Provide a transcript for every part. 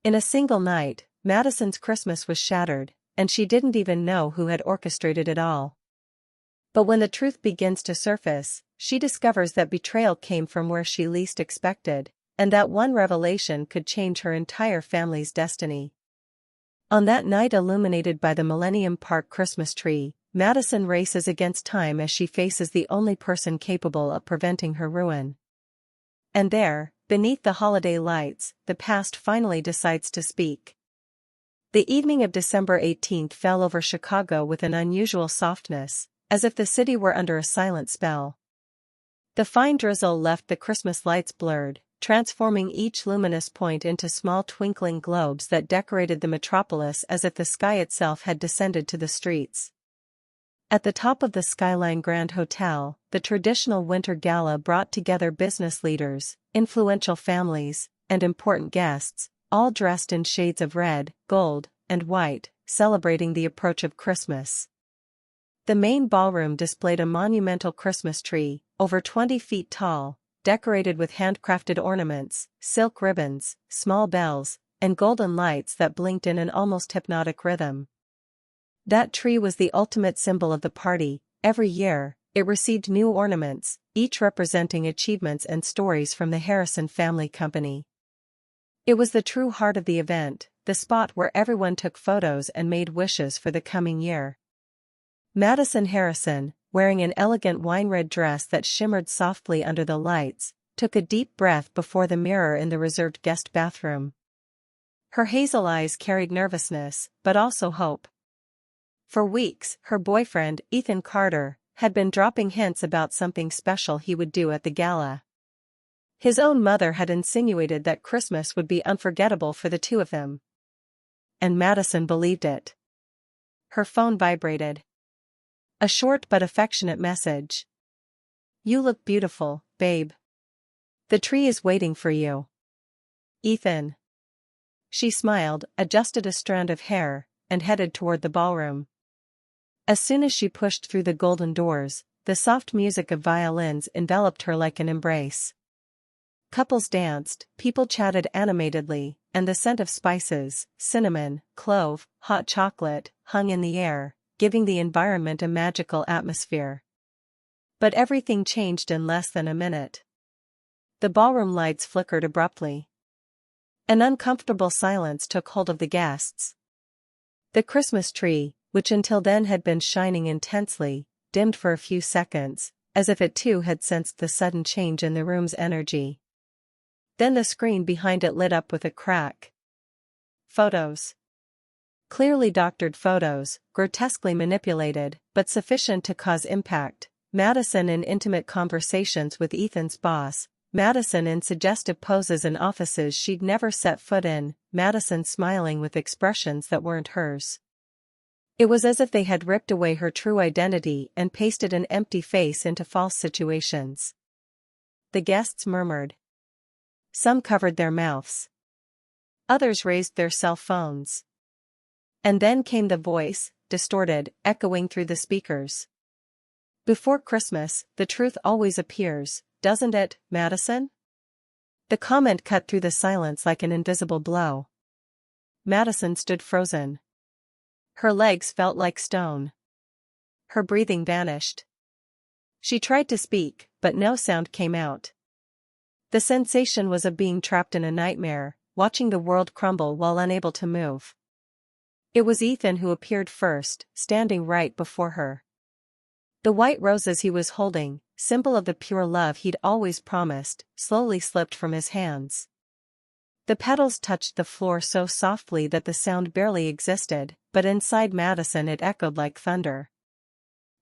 In a single night, Madison's Christmas was shattered, and she didn't even know who had orchestrated it all. But when the truth begins to surface, she discovers that betrayal came from where she least expected, and that one revelation could change her entire family's destiny. On that night illuminated by the Millennium Park Christmas tree, Madison races against time as she faces the only person capable of preventing her ruin. And there, beneath the holiday lights, the past finally decides to speak. The evening of December 18th fell over Chicago with an unusual softness, as if the city were under a silent spell. The fine drizzle left the Christmas lights blurred, transforming each luminous point into small twinkling globes that decorated the metropolis as if the sky itself had descended to the streets. At the top of the Skyline Grand Hotel, the traditional winter gala brought together business leaders, influential families, and important guests, all dressed in shades of red, gold, and white, celebrating the approach of Christmas. The main ballroom displayed a monumental Christmas tree, over 20 feet tall, decorated with handcrafted ornaments, silk ribbons, small bells, and golden lights that blinked in an almost hypnotic rhythm. That tree was the ultimate symbol of the party. Every year, it received new ornaments, each representing achievements and stories from the Harrison Family Company. It was the true heart of the event, the spot where everyone took photos and made wishes for the coming year. Madison Harrison, wearing an elegant wine-red dress that shimmered softly under the lights, took a deep breath before the mirror in the reserved guest bathroom. Her hazel eyes carried nervousness, but also hope. For weeks, her boyfriend, Ethan Carter, had been dropping hints about something special he would do at the gala. His own mother had insinuated that Christmas would be unforgettable for the two of them. And Madison believed it. Her phone vibrated. A short but affectionate message. "You look beautiful, babe. The tree is waiting for you. Ethan." She smiled, adjusted a strand of hair, and headed toward the ballroom. As soon as she pushed through the golden doors, the soft music of violins enveloped her like an embrace. Couples danced, people chatted animatedly, and the scent of spices, cinnamon, clove, hot chocolate, hung in the air, giving the environment a magical atmosphere. But everything changed in less than a minute. The ballroom lights flickered abruptly. An uncomfortable silence took hold of the guests. The Christmas tree, which until then had been shining intensely, dimmed for a few seconds, as if it too had sensed the sudden change in the room's energy. Then the screen behind it lit up with a crack. Photos. Clearly doctored photos, grotesquely manipulated, but sufficient to cause impact. Madison in intimate conversations with Ethan's boss, Madison in suggestive poses in offices she'd never set foot in, Madison smiling with expressions that weren't hers. It was as if they had ripped away her true identity and pasted an empty face into false situations. The guests murmured. Some covered their mouths. Others raised their cell phones. And then came the voice, distorted, echoing through the speakers. "Before Christmas, the truth always appears, doesn't it, Madison?" The comment cut through the silence like an invisible blow. Madison stood frozen. Her legs felt like stone. Her breathing vanished. She tried to speak, but no sound came out. The sensation was of being trapped in a nightmare, watching the world crumble while unable to move. It was Ethan who appeared first, standing right before her. The white roses he was holding, symbol of the pure love he'd always promised, slowly slipped from his hands. The petals touched the floor so softly that the sound barely existed, but inside Madison it echoed like thunder.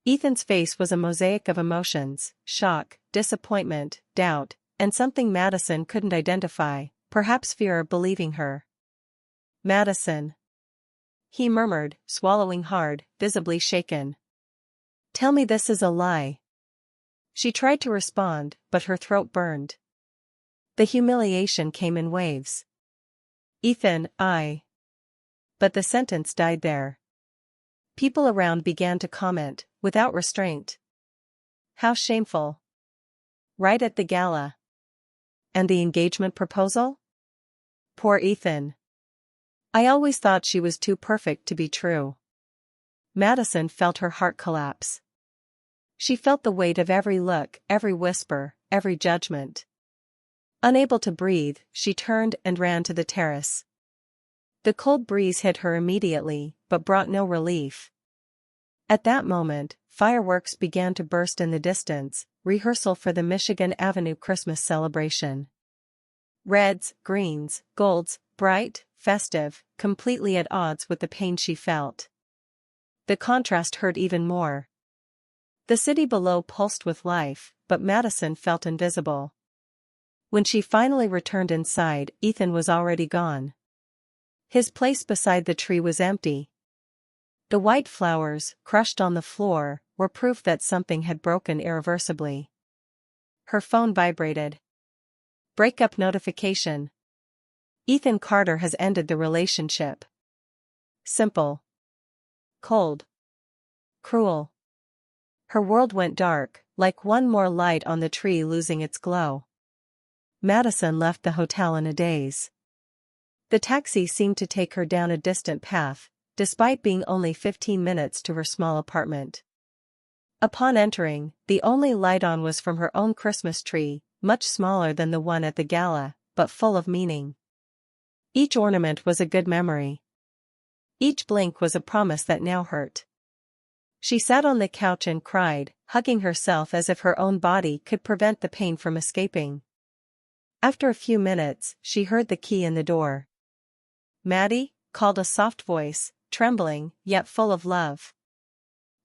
Ethan's face was a mosaic of emotions, shock, disappointment, doubt, and something Madison couldn't identify, perhaps fear of believing her. "Madison," he murmured, swallowing hard, visibly shaken. "Tell me this is a lie." She tried to respond, but her throat burned. The humiliation came in waves. "Ethan, But the sentence died there. People around began to comment, without restraint. "How shameful." Right at the gala. And the engagement proposal? Poor Ethan. I always thought she was too perfect to be true. Madison felt her heart collapse. She felt the weight of every look, every whisper, every judgment. Unable to breathe, she turned and ran to the terrace. The cold breeze hit her immediately, but brought no relief. At that moment, fireworks began to burst in the distance, rehearsal for the Michigan Avenue Christmas celebration. Reds, greens, golds, bright, festive, completely at odds with the pain she felt. The contrast hurt even more. The city below pulsed with life, but Madison felt invisible. When she finally returned inside, Ethan was already gone. His place beside the tree was empty. The white flowers, crushed on the floor, were proof that something had broken irreversibly. Her phone vibrated. Breakup notification. Ethan Carter has ended the relationship. Simple. Cold. Cruel. Her world went dark, like one more light on the tree losing its glow. Madison left the hotel in a daze. The taxi seemed to take her down a distant path, despite being only 15 minutes to her small apartment. Upon entering, the only light on was from her own Christmas tree, much smaller than the one at the gala, but full of meaning. Each ornament was a good memory. Each blink was a promise that now hurt. She sat on the couch and cried, hugging herself as if her own body could prevent the pain from escaping. After a few minutes, she heard the key in the door. "Maddie?" called a soft voice, trembling, yet full of love.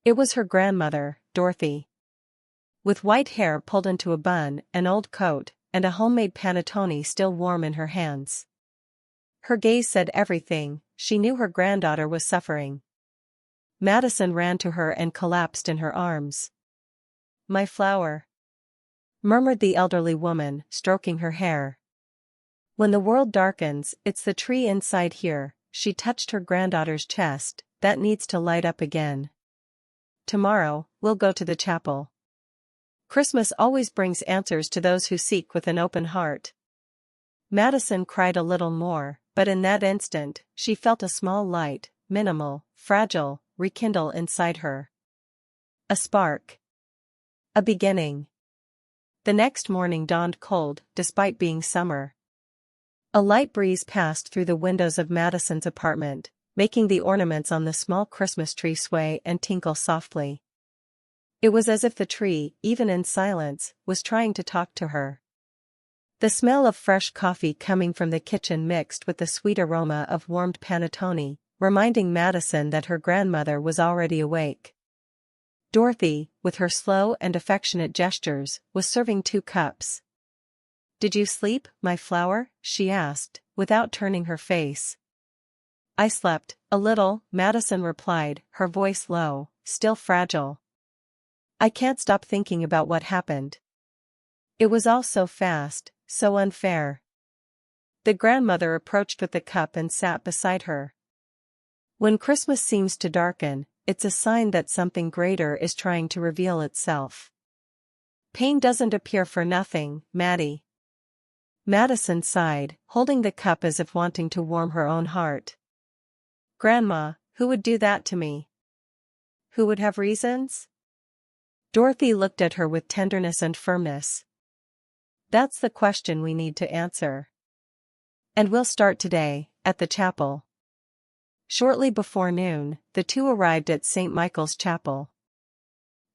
It was her grandmother, Dorothy. With white hair pulled into a bun, an old coat, and a homemade panettone still warm in her hands. Her gaze said everything. She knew her granddaughter was suffering. Madison ran to her and collapsed in her arms. "My flower," murmured the elderly woman, stroking her hair. "When the world darkens, it's the tree inside here," she touched her granddaughter's chest, "that needs to light up again. Tomorrow, we'll go to the chapel. Christmas always brings answers to those who seek with an open heart." Madison cried a little more, but in that instant, she felt a small light, minimal, fragile, rekindle inside her. A spark. A beginning. The next morning dawned cold, despite being summer. A light breeze passed through the windows of Madison's apartment, making the ornaments on the small Christmas tree sway and tinkle softly. It was as if the tree, even in silence, was trying to talk to her. The smell of fresh coffee coming from the kitchen mixed with the sweet aroma of warmed panettone, reminding Madison that her grandmother was already awake. Dorothy, with her slow and affectionate gestures, was serving 2 cups. "Did you sleep, my flower?" she asked, without turning her face. "I slept, a little," Madison replied, her voice low, still fragile. "I can't stop thinking about what happened. It was all so fast, so unfair." The grandmother approached with the cup and sat beside her. "When Christmas seems to darken, it's a sign that something greater is trying to reveal itself. Pain doesn't appear for nothing, Maddie." Madison sighed, holding the cup as if wanting to warm her own heart. "Grandma, who would do that to me? Who would have reasons?" Dorothy looked at her with tenderness and firmness. "That's the question we need to answer. And we'll start today, at the chapel." Shortly before noon, the two arrived at St. Michael's Chapel.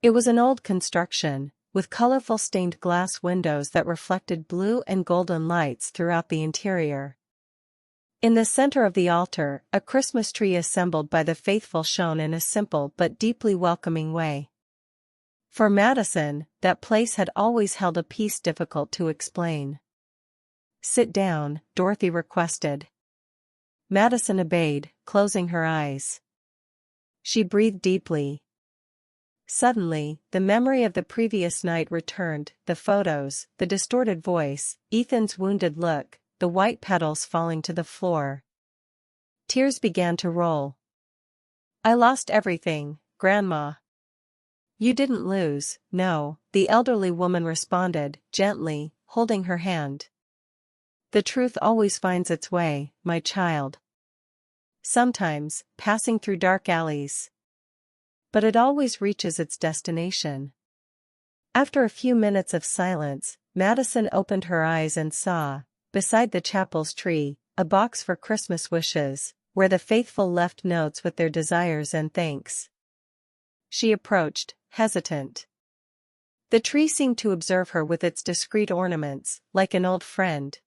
It was an old construction, with colorful stained glass windows that reflected blue and golden lights throughout the interior. In the center of the altar, a Christmas tree assembled by the faithful shone in a simple but deeply welcoming way. For Madison, that place had always held a peace difficult to explain. "Sit down," Dorothy requested. Madison obeyed, closing her eyes. She breathed deeply. Suddenly, the memory of the previous night returned, the photos, the distorted voice, Ethan's wounded look, the white petals falling to the floor. Tears began to roll. "I lost everything, Grandma." "You didn't lose, no," the elderly woman responded, gently, holding her hand. "The truth always finds its way, my child. sometimes, passing through dark alleys. But it always reaches its destination. After a few minutes of silence, Madison opened her eyes and saw, beside the chapel's tree, a box for Christmas wishes, where the faithful left notes with their desires and thanks. She approached, hesitant. The tree seemed to observe her with its discreet ornaments, like an old friend.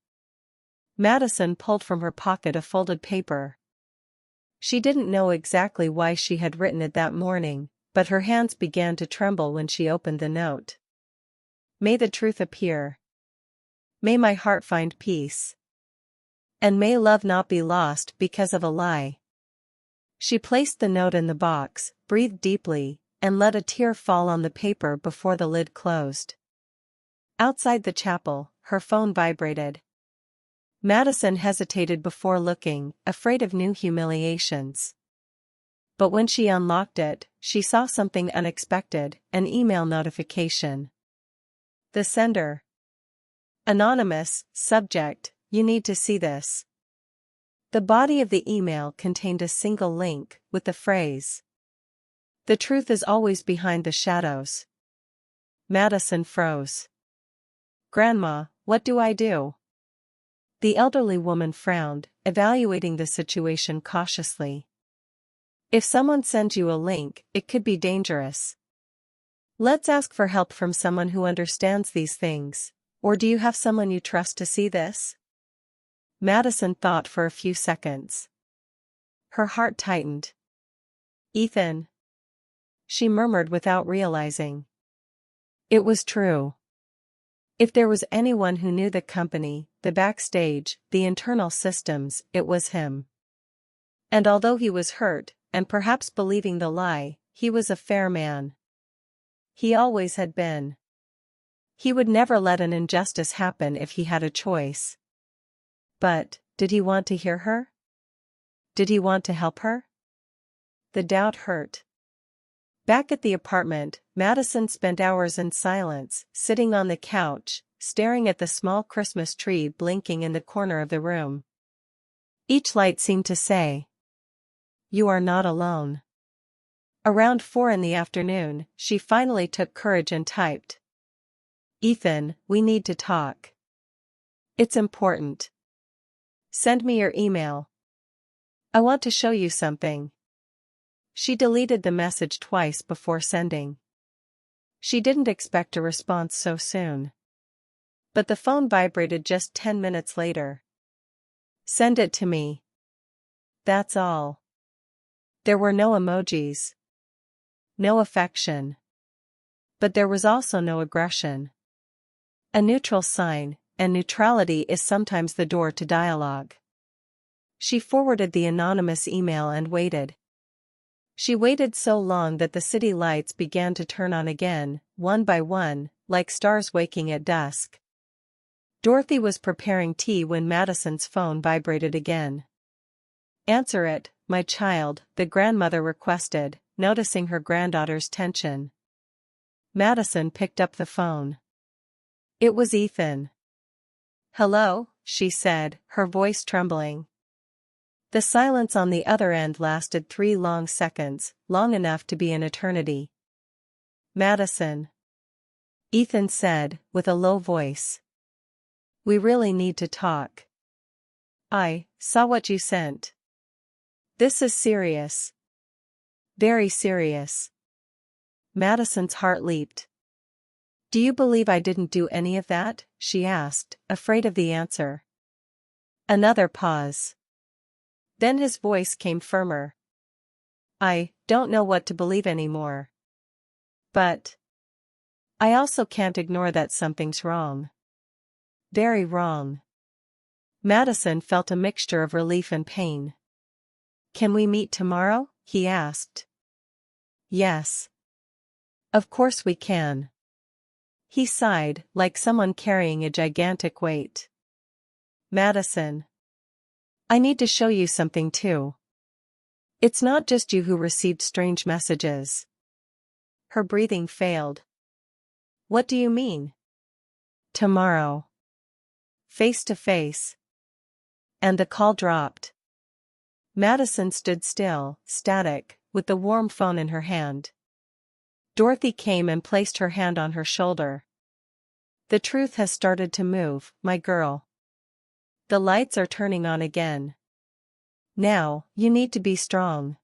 Madison pulled from her pocket a folded paper. She didn't know exactly why she had written it that morning, but her hands began to tremble when she opened the note. May the truth appear. May my heart find peace. And may love not be lost because of a lie. She placed the note in the box, breathed deeply, and let a tear fall on the paper before the lid closed. Outside the chapel, her phone vibrated. Madison hesitated before looking, afraid of new humiliations. But when she unlocked it, she saw something unexpected, an email notification. The sender. Anonymous, subject, you need to see this. The body of the email contained a single link, with the phrase, "The truth is always behind the shadows." Madison froze. "Grandma, what do I do?" The elderly woman frowned, evaluating the situation cautiously. "If someone sends you a link, it could be dangerous. Let's ask for help from someone who understands these things. Or do you have someone you trust to see this?" Madison thought for a few seconds. Her heart tightened. "Ethan," she murmured without realizing. It was true. If there was anyone who knew the company, the backstage, the internal systems, it was him. And although he was hurt, and perhaps believing the lie, he was a fair man. He always had been. He would never let an injustice happen if he had a choice. But, did he want to hear her? Did he want to help her? The doubt hurt. Back at the apartment, Madison spent hours in silence, sitting on the couch, staring at the small Christmas tree blinking in the corner of the room. Each light seemed to say, "You are not alone." Around 4 in the afternoon, she finally took courage and typed, "Ethan, we need to talk. It's important. Send me your email. I want to show you something." She deleted the message twice before sending. She didn't expect a response so soon. But the phone vibrated just 10 minutes later. "Send it to me." That's all. There were no emojis. No affection. But there was also no aggression. A neutral sign, and neutrality is sometimes the door to dialogue. She forwarded the anonymous email and waited. She waited so long that the city lights began to turn on again, one by one, like stars waking at dusk. Dorothy was preparing tea when Madison's phone vibrated again. "Answer it, my child," the grandmother requested, noticing her granddaughter's tension. Madison picked up the phone. It was Ethan. "Hello," she said, her voice trembling. The silence on the other end lasted 3 long seconds, long enough to be an eternity. "Madison," Ethan said, with a low voice. "We really need to talk. I saw what you sent. This is serious. Very serious." Madison's heart leaped. "Do you believe I didn't do any of that?" she asked, afraid of the answer. Another pause. Then his voice came firmer. "I don't know what to believe anymore. But I also can't ignore that something's wrong. Very wrong." Madison felt a mixture of relief and pain. "Can we meet tomorrow?" he asked. "Yes. Of course we can." He sighed, like someone carrying a gigantic weight. "Madison, I need to show you something too. It's not just you who received strange messages." Her breathing failed. "What do you mean?" "Tomorrow. Face to face." And the call dropped. Madison stood still, static, with the warm phone in her hand. Dorothy came and placed her hand on her shoulder. The truth has started to move, my girl. The lights are turning on again. Now, you need to be strong.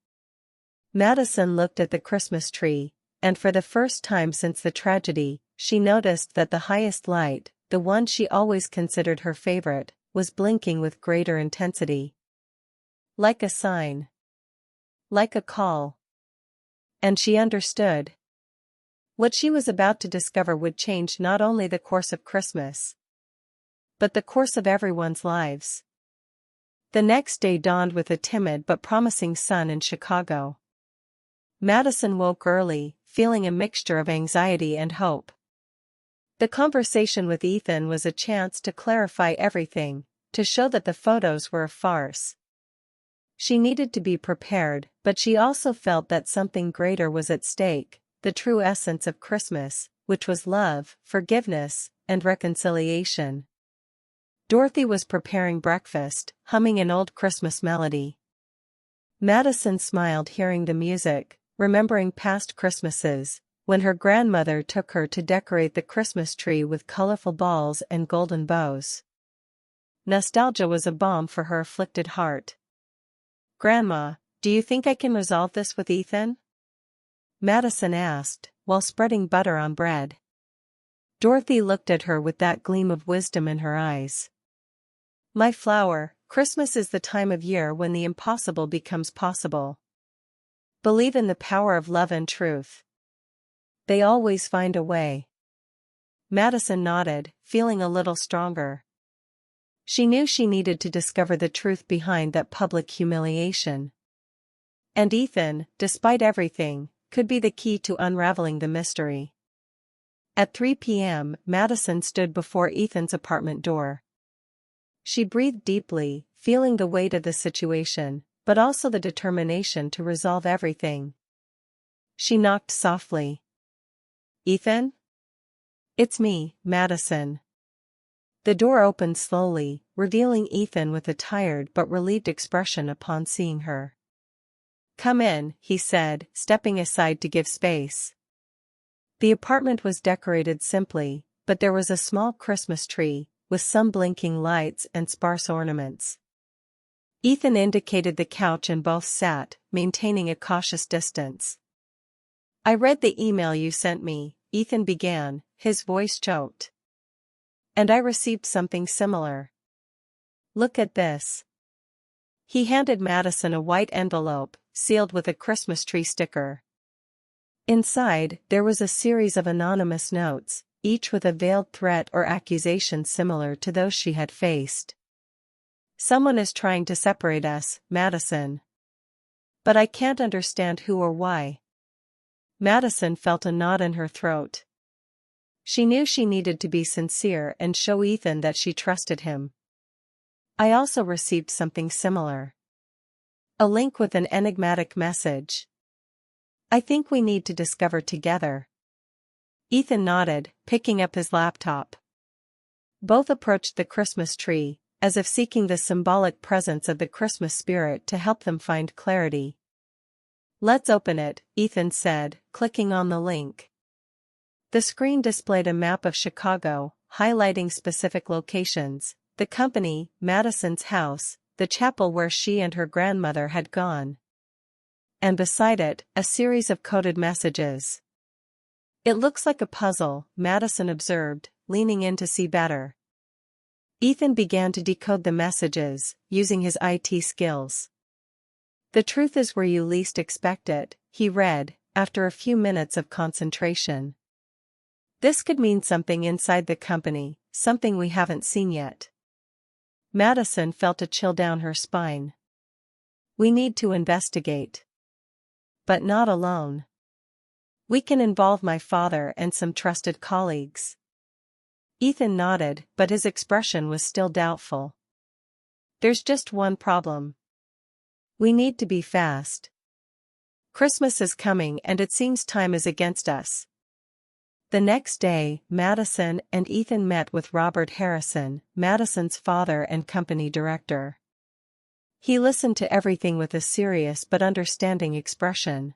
Madison looked at the Christmas tree, and for the first time since the tragedy, she noticed that the highest light, the one she always considered her favorite, was blinking with greater intensity. Like a sign. Like a call. And she understood. What she was about to discover would change not only the course of Christmas, but the course of everyone's lives. The next day dawned with a timid but promising sun in Chicago. Madison woke early, feeling a mixture of anxiety and hope. The conversation with Ethan was a chance to clarify everything, to show that the photos were a farce. She needed to be prepared, but she also felt that something greater was at stake, the true essence of Christmas, which was love, forgiveness, and reconciliation. Dorothy was preparing breakfast, humming an old Christmas melody. Madison smiled hearing the music, remembering past Christmases, when her grandmother took her to decorate the Christmas tree with colorful balls and golden bows. Nostalgia was a balm for her afflicted heart. "Grandma, do you think I can resolve this with Ethan?" Madison asked, while spreading butter on bread. Dorothy looked at her with that gleam of wisdom in her eyes. "My flower, Christmas is the time of year when the impossible becomes possible. Believe in the power of love and truth. They always find a way." Madison nodded, feeling a little stronger. She knew she needed to discover the truth behind that public humiliation. And Ethan, despite everything, could be the key to unraveling the mystery. At 3 p.m., Madison stood before Ethan's apartment door. She breathed deeply, feeling the weight of the situation, but also the determination to resolve everything. She knocked softly. "Ethan?" "It's me, Madison." The door opened slowly, revealing Ethan with a tired but relieved expression upon seeing her. "Come in," he said, stepping aside to give space. The apartment was decorated simply, but there was a small Christmas tree, with some blinking lights and sparse ornaments. Ethan indicated the couch and both sat, maintaining a cautious distance. "I read the email you sent me," Ethan began, his voice choked. "And I received something similar. Look at this." He handed Madison a white envelope, sealed with a Christmas tree sticker. Inside, there was a series of anonymous notes, each with a veiled threat or accusation similar to those she had faced. "Someone is trying to separate us, Madison. But I can't understand who or why." Madison felt a knot in her throat. She knew she needed to be sincere and show Ethan that she trusted him. "I also received something similar. A link with an enigmatic message. I think we need to discover together." Ethan nodded, picking up his laptop. Both approached the Christmas tree, as if seeking the symbolic presence of the Christmas spirit to help them find clarity. "Let's open it," Ethan said, clicking on the link. The screen displayed a map of Chicago, highlighting specific locations: the company, Madison's house, the chapel where she and her grandmother had gone. And beside it, a series of coded messages. "It looks like a puzzle," Madison observed, leaning in to see better. Ethan began to decode the messages, using his IT skills. "The truth is where you least expect it," he read, after a few minutes of concentration. "This could mean something inside the company, something we haven't seen yet." Madison felt a chill down her spine. "We need to investigate. But not alone. We can involve my father and some trusted colleagues." Ethan nodded, but his expression was still doubtful. "There's just one problem. We need to be fast. Christmas is coming and it seems time is against us." The next day, Madison and Ethan met with Robert Harrison, Madison's father and company director. He listened to everything with a serious but understanding expression.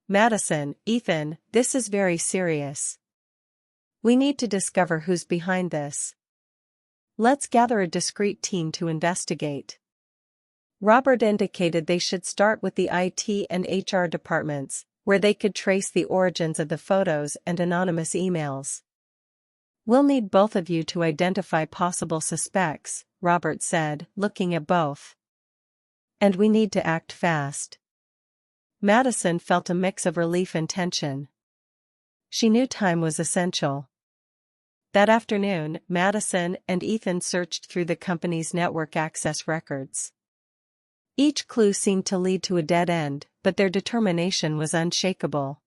Madison, Ethan, this is very serious. We need to discover who's behind this. Let's gather a discreet team to investigate. Robert indicated they should start with the IT and HR departments, where they could trace the origins of the photos and anonymous emails. We'll need both of you to identify possible suspects, Robert said, looking at both. And we need to act fast. Madison felt a mix of relief and tension. She knew time was essential. That afternoon, Madison and Ethan searched through the company's network access records. Each clue seemed to lead to a dead end, but their determination was unshakable.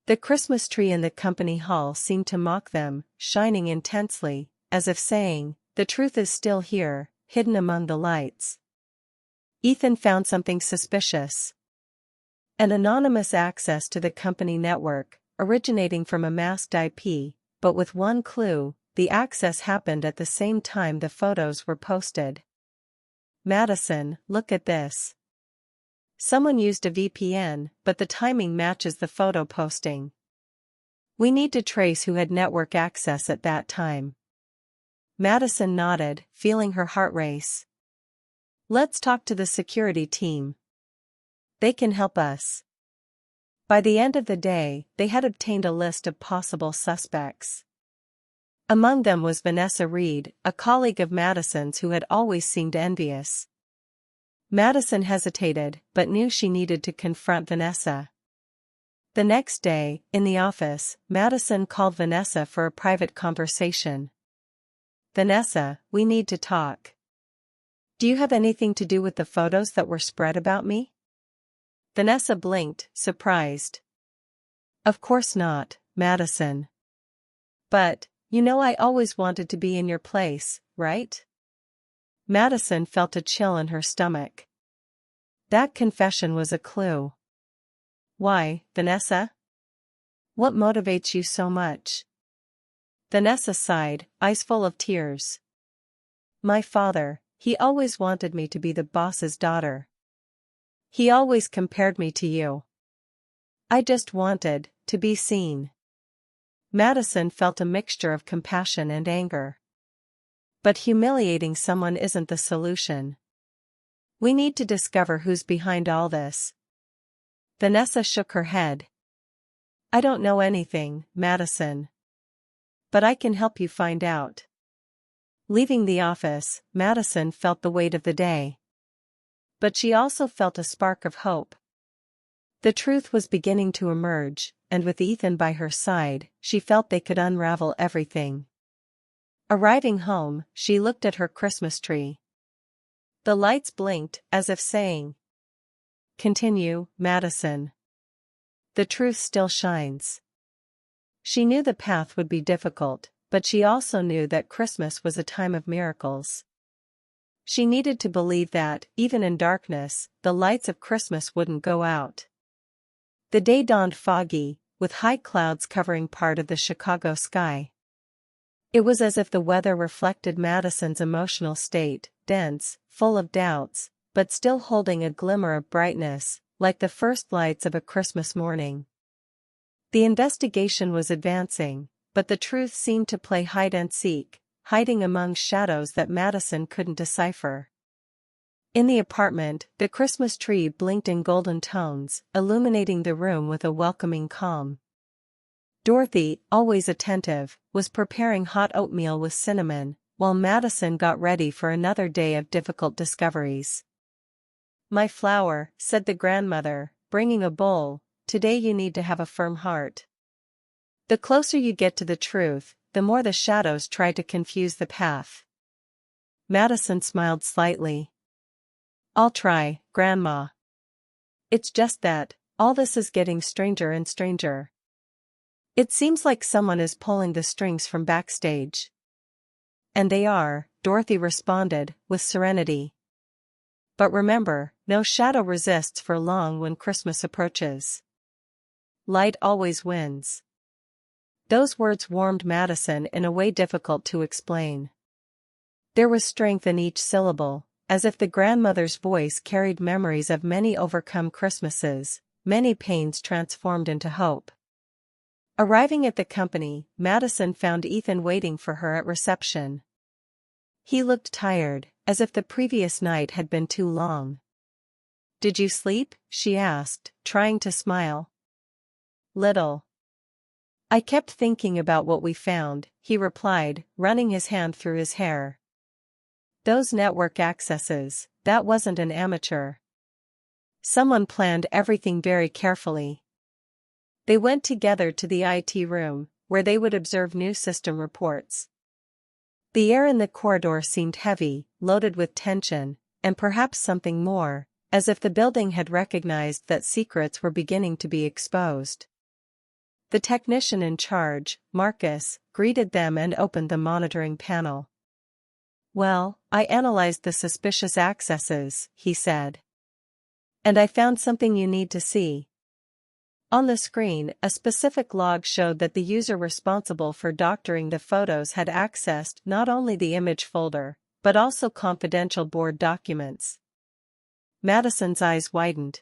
The Christmas tree in the company hall seemed to mock them, shining intensely, as if saying, "The truth is still here, hidden among the lights." Ethan found something suspicious. An anonymous access to the company network, originating from a masked IP, but with one clue: the access happened at the same time the photos were posted. Madison, look at this. Someone used a VPN, but the timing matches the photo posting. We need to trace who had network access at that time. Madison nodded, feeling her heart race. Let's talk to the security team. They can help us. By the end of the day, they had obtained a list of possible suspects. Among them was Vanessa Reed, a colleague of Madison's who had always seemed envious. Madison hesitated, but knew she needed to confront Vanessa. The next day, in the office, Madison called Vanessa for a private conversation. Vanessa, we need to talk. Do you have anything to do with the photos that were spread about me? Vanessa blinked, surprised. Of course not, Madison. But, you know I always wanted to be in your place, right? Madison felt a chill in her stomach. That confession was a clue. Why, Vanessa? What motivates you so much? Vanessa sighed, eyes full of tears. My father, he always wanted me to be the boss's daughter. He always compared me to you. I just wanted to be seen. Madison felt a mixture of compassion and anger. But humiliating someone isn't the solution. We need to discover who's behind all this. Vanessa shook her head. I don't know anything, Madison. But I can help you find out. Leaving the office, Madison felt the weight of the day. But she also felt a spark of hope. The truth was beginning to emerge, and with Ethan by her side, she felt they could unravel everything. Arriving home, she looked at her Christmas tree. The lights blinked, as if saying, Continue, Madison. The truth still shines. She knew the path would be difficult, but she also knew that Christmas was a time of miracles. She needed to believe that, even in darkness, the lights of Christmas wouldn't go out. The day dawned foggy, with high clouds covering part of the Chicago sky. It was as if the weather reflected Madison's emotional state, dense, full of doubts, but still holding a glimmer of brightness, like the first lights of a Christmas morning. The investigation was advancing, but the truth seemed to play hide and seek, hiding among shadows that Madison couldn't decipher. In the apartment, the Christmas tree blinked in golden tones, illuminating the room with a welcoming calm. Dorothy, always attentive, was preparing hot oatmeal with cinnamon, while Madison got ready for another day of difficult discoveries. My flower, said the grandmother, bringing a bowl, today you need to have a firm heart. The closer you get to the truth, the more the shadows try to confuse the path. Madison smiled slightly. I'll try, Grandma. It's just that, all this is getting stranger and stranger. It seems like someone is pulling the strings from backstage. And they are, Dorothy responded, with serenity. But remember, no shadow resists for long when Christmas approaches. Light always wins. Those words warmed Madison in a way difficult to explain. There was strength in each syllable, as if the grandmother's voice carried memories of many overcome Christmases, many pains transformed into hope. Arriving at the company, Madison found Ethan waiting for her at reception. He looked tired, as if the previous night had been too long. "Did you sleep?" she asked, trying to smile. "Little. I kept thinking about what we found," he replied, running his hand through his hair. "Those network accesses, that wasn't an amateur. Someone planned everything very carefully." They went together to the IT room, where they would observe new system reports. The air in the corridor seemed heavy, loaded with tension, and perhaps something more, as if the building had recognized that secrets were beginning to be exposed. The technician in charge, Marcus, greeted them and opened the monitoring panel. "Well, I analyzed the suspicious accesses," he said. "And I found something you need to see." On the screen, a specific log showed that the user responsible for doctoring the photos had accessed not only the image folder, but also confidential board documents. Madison's eyes widened.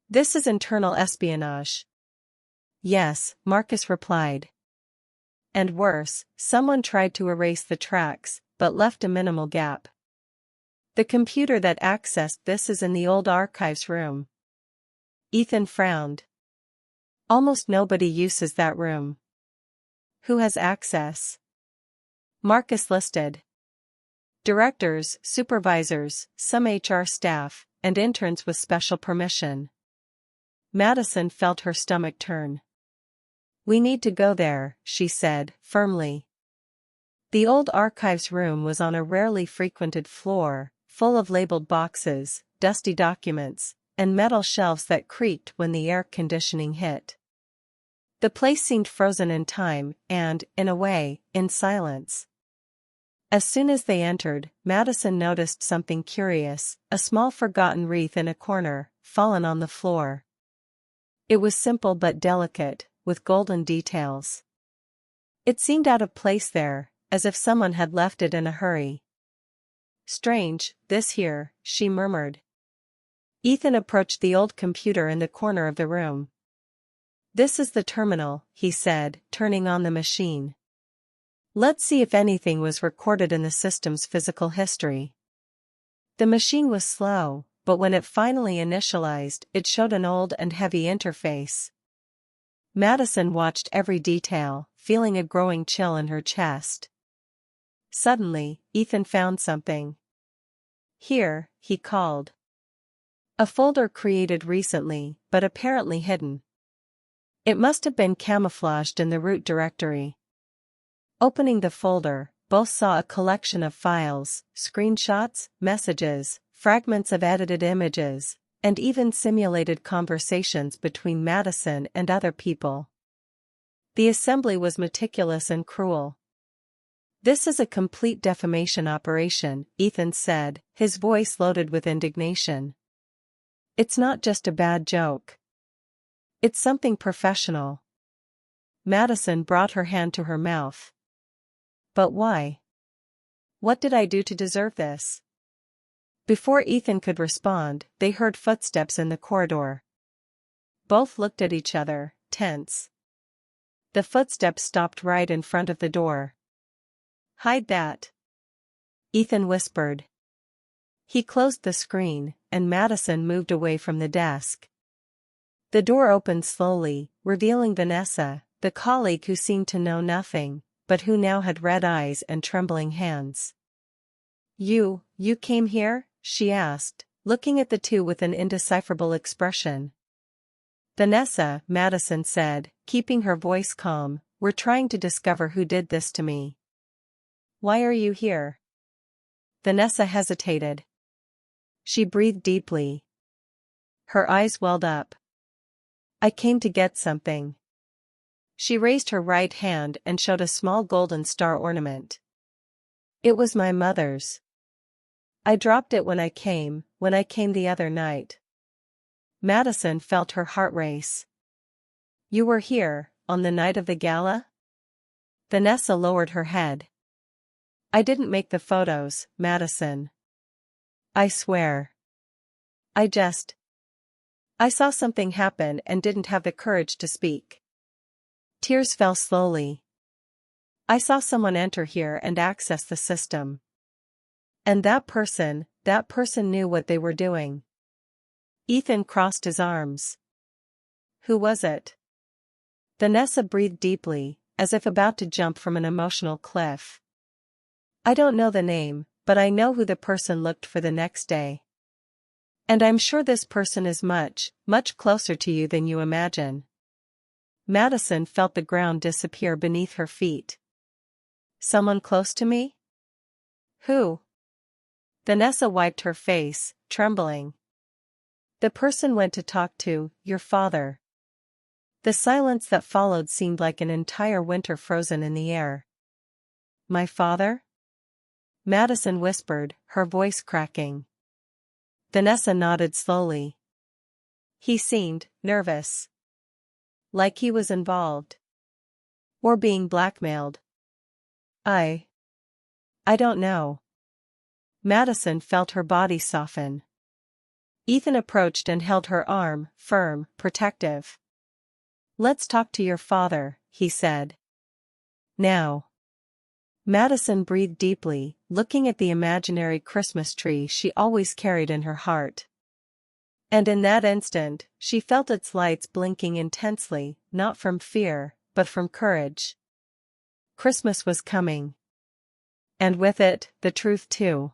"This is internal espionage." "Yes," Marcus replied. "And worse, someone tried to erase the tracks, but left a minimal gap. The computer that accessed this is in the old archives room." Ethan frowned. "Almost nobody uses that room." "Who has access?" Marcus listed. "Directors, supervisors, some HR staff, and interns with special permission." Madison felt her stomach turn. "We need to go there," she said, firmly. The old archives room was on a rarely frequented floor, full of labeled boxes, dusty documents, and metal shelves that creaked when the air conditioning hit. The place seemed frozen in time and, in a way, in silence. As soon as they entered, Madison noticed something curious, a small forgotten wreath in a corner, fallen on the floor. It was simple but delicate, with golden details. It seemed out of place there, as if someone had left it in a hurry. "Strange, this here," she murmured. Ethan approached the old computer in the corner of the room. "This is the terminal," he said, turning on the machine. "Let's see if anything was recorded in the system's physical history." The machine was slow, but when it finally initialized, it showed an old and heavy interface. Madison watched every detail, feeling a growing chill in her chest. Suddenly, Ethan found something. "Here," he called. A folder created recently, but apparently hidden. It must have been camouflaged in the root directory. Opening the folder, both saw a collection of files, screenshots, messages, fragments of edited images, and even simulated conversations between Madison and other people. The assembly was meticulous and cruel. "This is a complete defamation operation," Ethan said, his voice loaded with indignation. "It's not just a bad joke. It's something professional." Madison brought her hand to her mouth. "But why? What did I do to deserve this?" Before Ethan could respond, they heard footsteps in the corridor. Both looked at each other, tense. The footsteps stopped right in front of the door. "Hide that," Ethan whispered. He closed the screen, and Madison moved away from the desk. The door opened slowly, revealing Vanessa, the colleague who seemed to know nothing, but who now had red eyes and trembling hands. You came here?" she asked, looking at the two with an indecipherable expression. "Vanessa," Madison said, keeping her voice calm, "we're trying to discover who did this to me." "Why are you here?" Vanessa hesitated. She breathed deeply. Her eyes welled up. "I came to get something." She raised her right hand and showed a small golden star ornament. "It was my mother's. I dropped it when I came the other night." Madison felt her heart race. "You were here, on the night of the gala?" Vanessa lowered her head. "I didn't make the photos, Madison." I swear. I just. I saw something happen and didn't have the courage to speak. Tears fell slowly. I saw someone enter here and access the system. And that person knew what they were doing. Ethan crossed his arms. Who was it? Vanessa breathed deeply, as if about to jump from an emotional cliff. I don't know the name, but I know who the person looked for the next day. And I'm sure this person is much, much closer to you than you imagine. Madison felt the ground disappear beneath her feet. Someone close to me? Who? Vanessa wiped her face, trembling. The person went to talk to your father. The silence that followed seemed like an entire winter frozen in the air. My father? Madison whispered, her voice cracking. Vanessa nodded slowly. He seemed nervous. Like he was involved. Or being blackmailed. I don't know. Madison felt her body soften. Ethan approached and held her arm, firm, protective. Let's talk to your father, he said. Now. Madison breathed deeply, looking at the imaginary Christmas tree she always carried in her heart. And in that instant, she felt its lights blinking intensely, not from fear, but from courage. Christmas was coming. And with it, the truth too.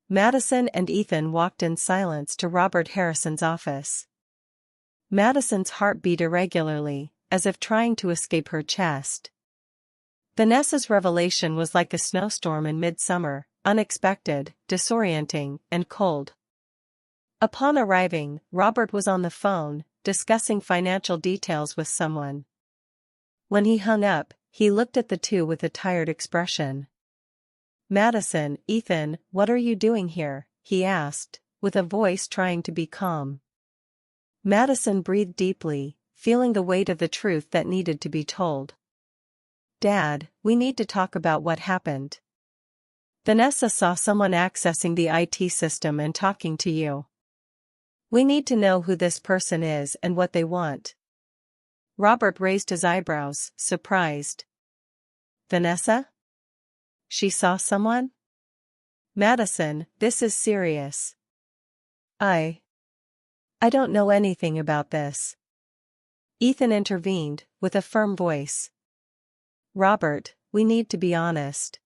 Madison and Ethan walked in silence to Robert Harrison's office. Madison's heart beat irregularly, as if trying to escape her chest. Vanessa's revelation was like a snowstorm in midsummer, unexpected, disorienting, and cold. Upon arriving, Robert was on the phone, discussing financial details with someone. When he hung up, he looked at the two with a tired expression. Madison, Ethan, what are you doing here? He asked, with a voice trying to be calm. Madison breathed deeply, feeling the weight of the truth that needed to be told. Dad, we need to talk about what happened. Vanessa saw someone accessing the IT system and talking to you. We need to know who this person is and what they want. Robert raised his eyebrows, surprised. Vanessa? She saw someone? Madison, this is serious. I don't know anything about this. Ethan intervened, with a firm voice. Robert, we need to be honest.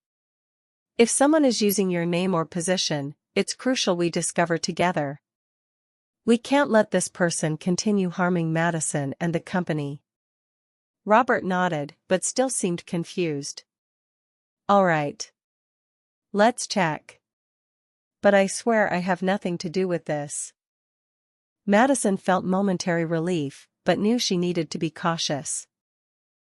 If someone is using your name or position, it's crucial we discover together. We can't let this person continue harming Madison and the company. Robert nodded, but still seemed confused. All right. Let's check. But I swear I have nothing to do with this. Madison felt momentary relief, but knew she needed to be cautious.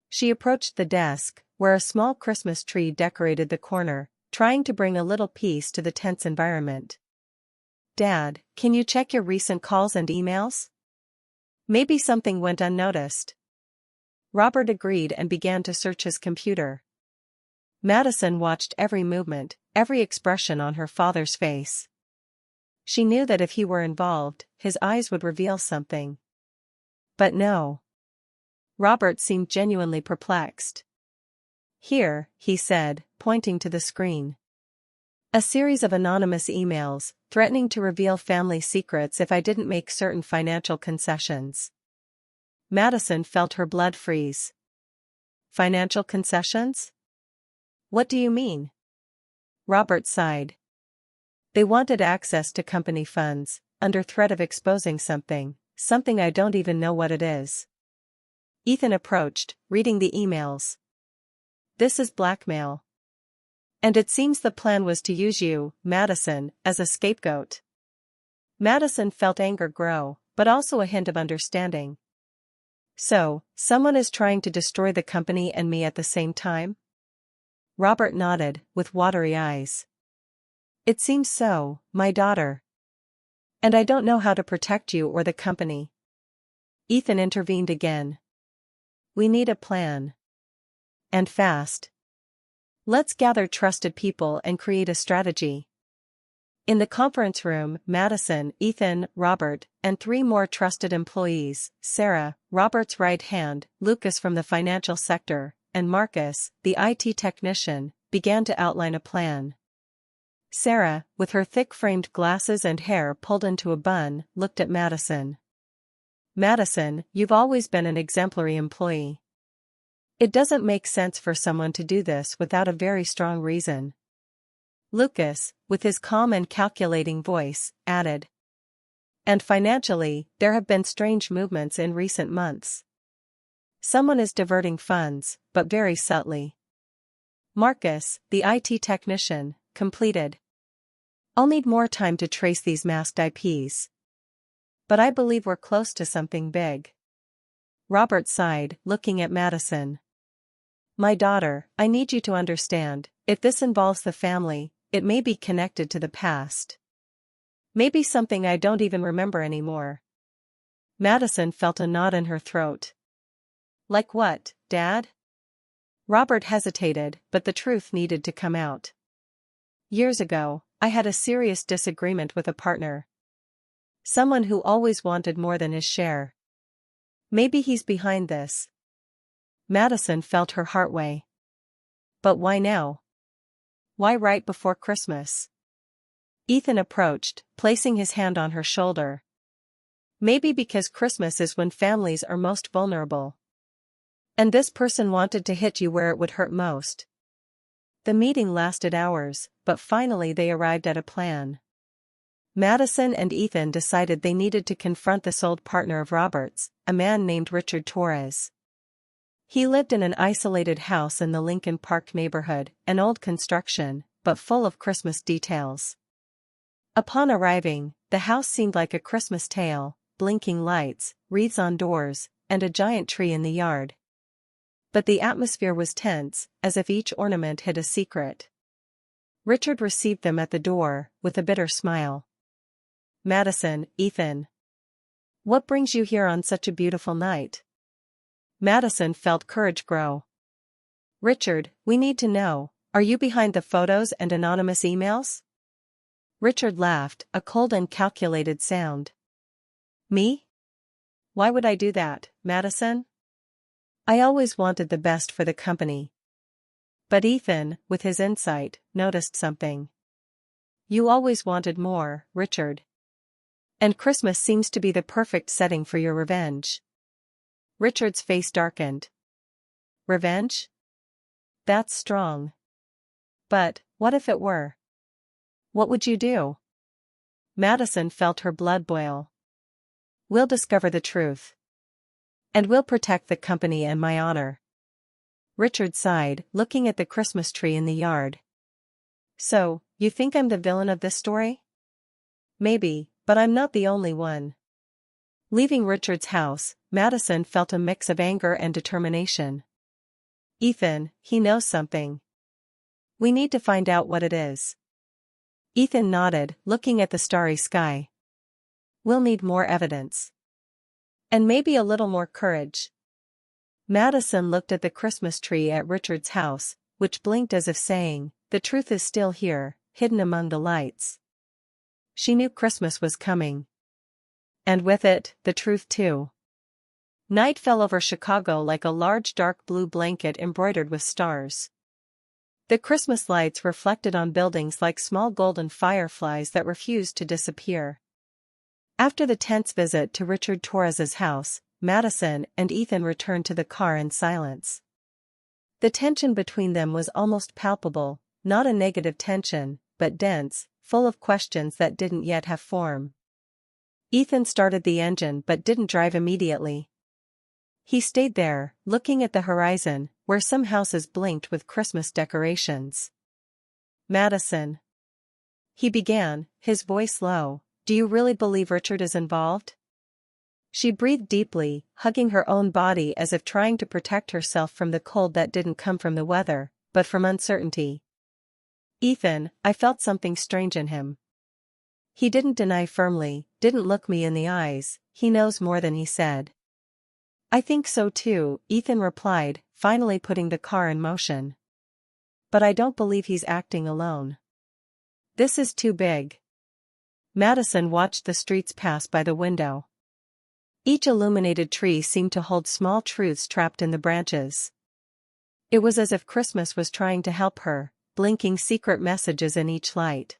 She approached the desk, where a small Christmas tree decorated the corner, trying to bring a little peace to the tense environment. Dad, can you check your recent calls and emails? Maybe something went unnoticed. Robert agreed and began to search his computer. Madison watched every movement, every expression on her father's face. She knew that if he were involved, his eyes would reveal something. But no. Robert seemed genuinely perplexed. Here, he said, pointing to the screen. A series of anonymous emails, threatening to reveal family secrets if I didn't make certain financial concessions. Madison felt her blood freeze. Financial concessions? What do you mean? Robert sighed. They wanted access to company funds, under threat of exposing something I don't even know what it is. Ethan approached, reading the emails. This is blackmail. And it seems the plan was to use you, Madison, as a scapegoat. Madison felt anger grow, but also a hint of understanding. So, someone is trying to destroy the company and me at the same time? Robert nodded, with watery eyes. It seems so, my daughter. And I don't know how to protect you or the company. Ethan intervened again. We need a plan. And fast. Let's gather trusted people and create a strategy. In the conference room, Madison, Ethan, Robert, and three more trusted employees, Sarah, Robert's right hand, Lucas from the financial sector, and Marcus, the IT technician, began to outline a plan. Sarah, with her thick-framed glasses and hair pulled into a bun, looked at Madison. Madison, you've always been an exemplary employee. It doesn't make sense for someone to do this without a very strong reason. Lucas, with his calm and calculating voice, added. And financially, there have been strange movements in recent months. Someone is diverting funds, but very subtly. Marcus, the IT technician, completed. I'll need more time to trace these masked IPs. But I believe we're close to something big. Robert sighed, looking at Madison. My daughter, I need you to understand, if this involves the family, it may be connected to the past. Maybe something I don't even remember anymore. Madison felt a knot in her throat. Like what, Dad? Robert hesitated, but the truth needed to come out. Years ago, I had a serious disagreement with a partner. Someone who always wanted more than his share. Maybe he's behind this. Madison felt her heart weigh. But why now? Why right before Christmas? Ethan approached, placing his hand on her shoulder. Maybe because Christmas is when families are most vulnerable. And this person wanted to hit you where it would hurt most. The meeting lasted hours, but finally they arrived at a plan. Madison and Ethan decided they needed to confront this old partner of Robert's, a man named Richard Torres. He lived in an isolated house in the Lincoln Park neighborhood, an old construction, but full of Christmas details. Upon arriving, the house seemed like a Christmas tale, blinking lights, wreaths on doors, and a giant tree in the yard. But the atmosphere was tense, as if each ornament hid a secret. Richard received them at the door, with a bitter smile. Madison, Ethan. What brings you here on such a beautiful night? Madison felt courage grow. Richard, we need to know, are you behind the photos and anonymous emails? Richard laughed, a cold and calculated sound. Me? Why would I do that, Madison? I always wanted the best for the company. But Ethan, with his insight, noticed something. You always wanted more, Richard. And Christmas seems to be the perfect setting for your revenge. Richard's face darkened. Revenge? That's strong. But, what if it were? What would you do? Madison felt her blood boil. We'll discover the truth. And we'll protect the company and my honor. Richard sighed, looking at the Christmas tree in the yard. So, you think I'm the villain of this story? Maybe, but I'm not the only one. Leaving Richard's house, Madison felt a mix of anger and determination. Ethan, he knows something. We need to find out what it is. Ethan nodded, looking at the starry sky. We'll need more evidence. And maybe a little more courage. Madison looked at the Christmas tree at Richard's house, which blinked as if saying, the truth is still here, hidden among the lights. She knew Christmas was coming. And with it, the truth too. Night fell over Chicago like a large dark blue blanket embroidered with stars. The Christmas lights reflected on buildings like small golden fireflies that refused to disappear. After the tense visit to Richard Torres's house, Madison and Ethan returned to the car in silence. The tension between them was almost palpable, not a negative tension, but dense, full of questions that didn't yet have form. Ethan started the engine but didn't drive immediately. He stayed there, looking at the horizon, where some houses blinked with Christmas decorations. Madison. He began, his voice low, do you really believe Richard is involved? She breathed deeply, hugging her own body as if trying to protect herself from the cold that didn't come from the weather, but from uncertainty. Ethan, I felt something strange in him. He didn't deny firmly, didn't look me in the eyes, he knows more than he said. I think so too, Ethan replied, finally putting the car in motion. But I don't believe he's acting alone. This is too big. Madison watched the streets pass by the window. Each illuminated tree seemed to hold small truths trapped in the branches. It was as if Christmas was trying to help her, blinking secret messages in each light.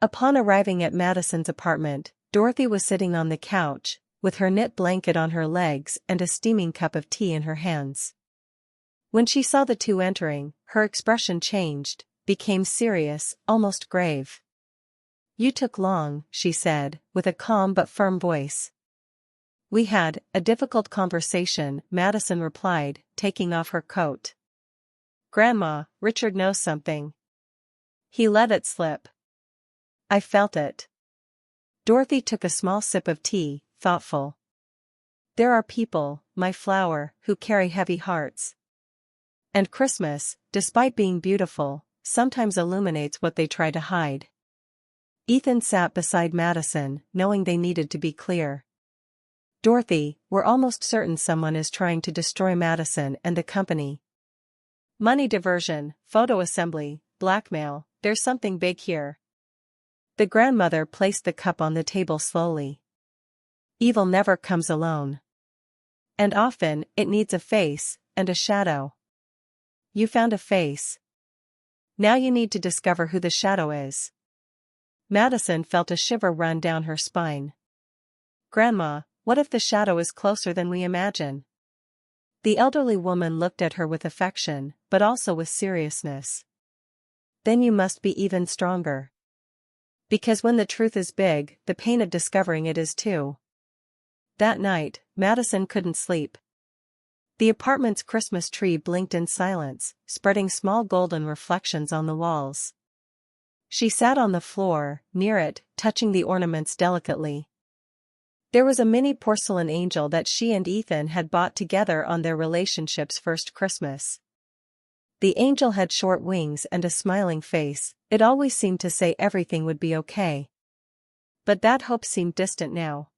Upon arriving at Madison's apartment, Dorothy was sitting on the couch, with her knit blanket on her legs and a steaming cup of tea in her hands. When she saw the two entering, her expression changed, became serious, almost grave. "You took long," she said, with a calm but firm voice. "We had a difficult conversation," Madison replied, taking off her coat. "Grandma, Richard knows something. He let it slip. I felt it." Dorothy took a small sip of tea, thoughtful. "There are people, my flower, who carry heavy hearts. And Christmas, despite being beautiful, sometimes illuminates what they try to hide." Ethan sat beside Madison, knowing they needed to be clear. "Dorothy, we're almost certain someone is trying to destroy Madison and the company. Money diversion, photo assembly, blackmail, there's something big here." The grandmother placed the cup on the table slowly. "Evil never comes alone. And often, it needs a face, and a shadow. You found a face. Now you need to discover who the shadow is." Madison felt a shiver run down her spine. "Grandma, what if the shadow is closer than we imagine?" The elderly woman looked at her with affection, but also with seriousness. "Then you must be even stronger. Because when the truth is big, the pain of discovering it is too." That night, Madison couldn't sleep. The apartment's Christmas tree blinked in silence, spreading small golden reflections on the walls. She sat on the floor, near it, touching the ornaments delicately. There was a mini porcelain angel that she and Ethan had bought together on their relationship's first Christmas. The angel had short wings and a smiling face. It always seemed to say everything would be okay. But that hope seemed distant now.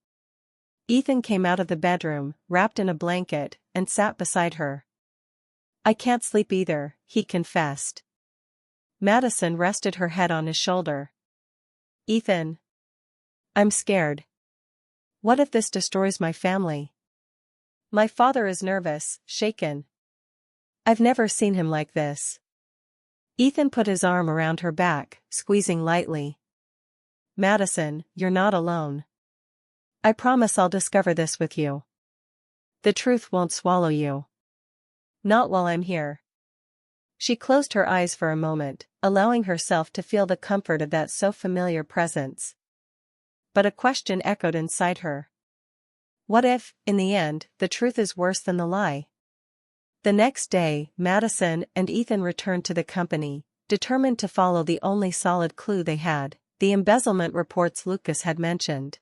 Ethan came out of the bedroom, wrapped in a blanket, and sat beside her. "I can't sleep either," he confessed. Madison rested her head on his shoulder. "Ethan, I'm scared. What if this destroys my family? My father is nervous, shaken. I've never seen him like this." Ethan put his arm around her back, squeezing lightly. "Madison, you're not alone. I promise I'll discover this with you. The truth won't swallow you. Not while I'm here." She closed her eyes for a moment, allowing herself to feel the comfort of that so familiar presence. But a question echoed inside her. What if, in the end, the truth is worse than the lie? The next day, Madison and Ethan returned to the company, determined to follow the only solid clue they had, the embezzlement reports Lucas had mentioned.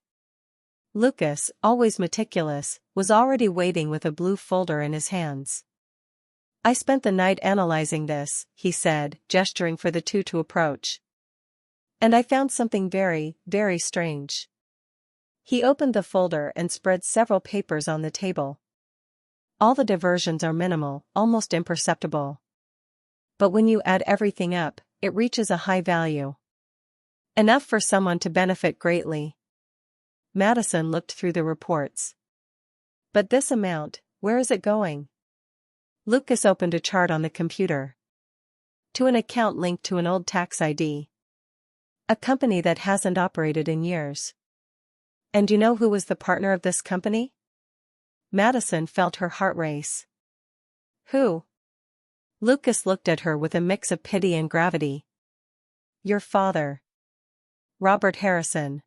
Lucas, always meticulous, was already waiting with a blue folder in his hands. "I spent the night analyzing this," he said, gesturing for the two to approach. "And I found something very, very strange." He opened the folder and spread several papers on the table. All the diversions are minimal, almost imperceptible. But when you add everything up, it reaches a high value. Enough for someone to benefit greatly. Madison looked through the reports. "But this amount, where is it going?" Lucas opened a chart on the computer. "To an account linked to an old tax ID. A company that hasn't operated in years." "And you know who was the partner of this company?" Madison felt her heart race. "Who?" Lucas looked at her with a mix of pity and gravity. "Your father. Robert Harrison."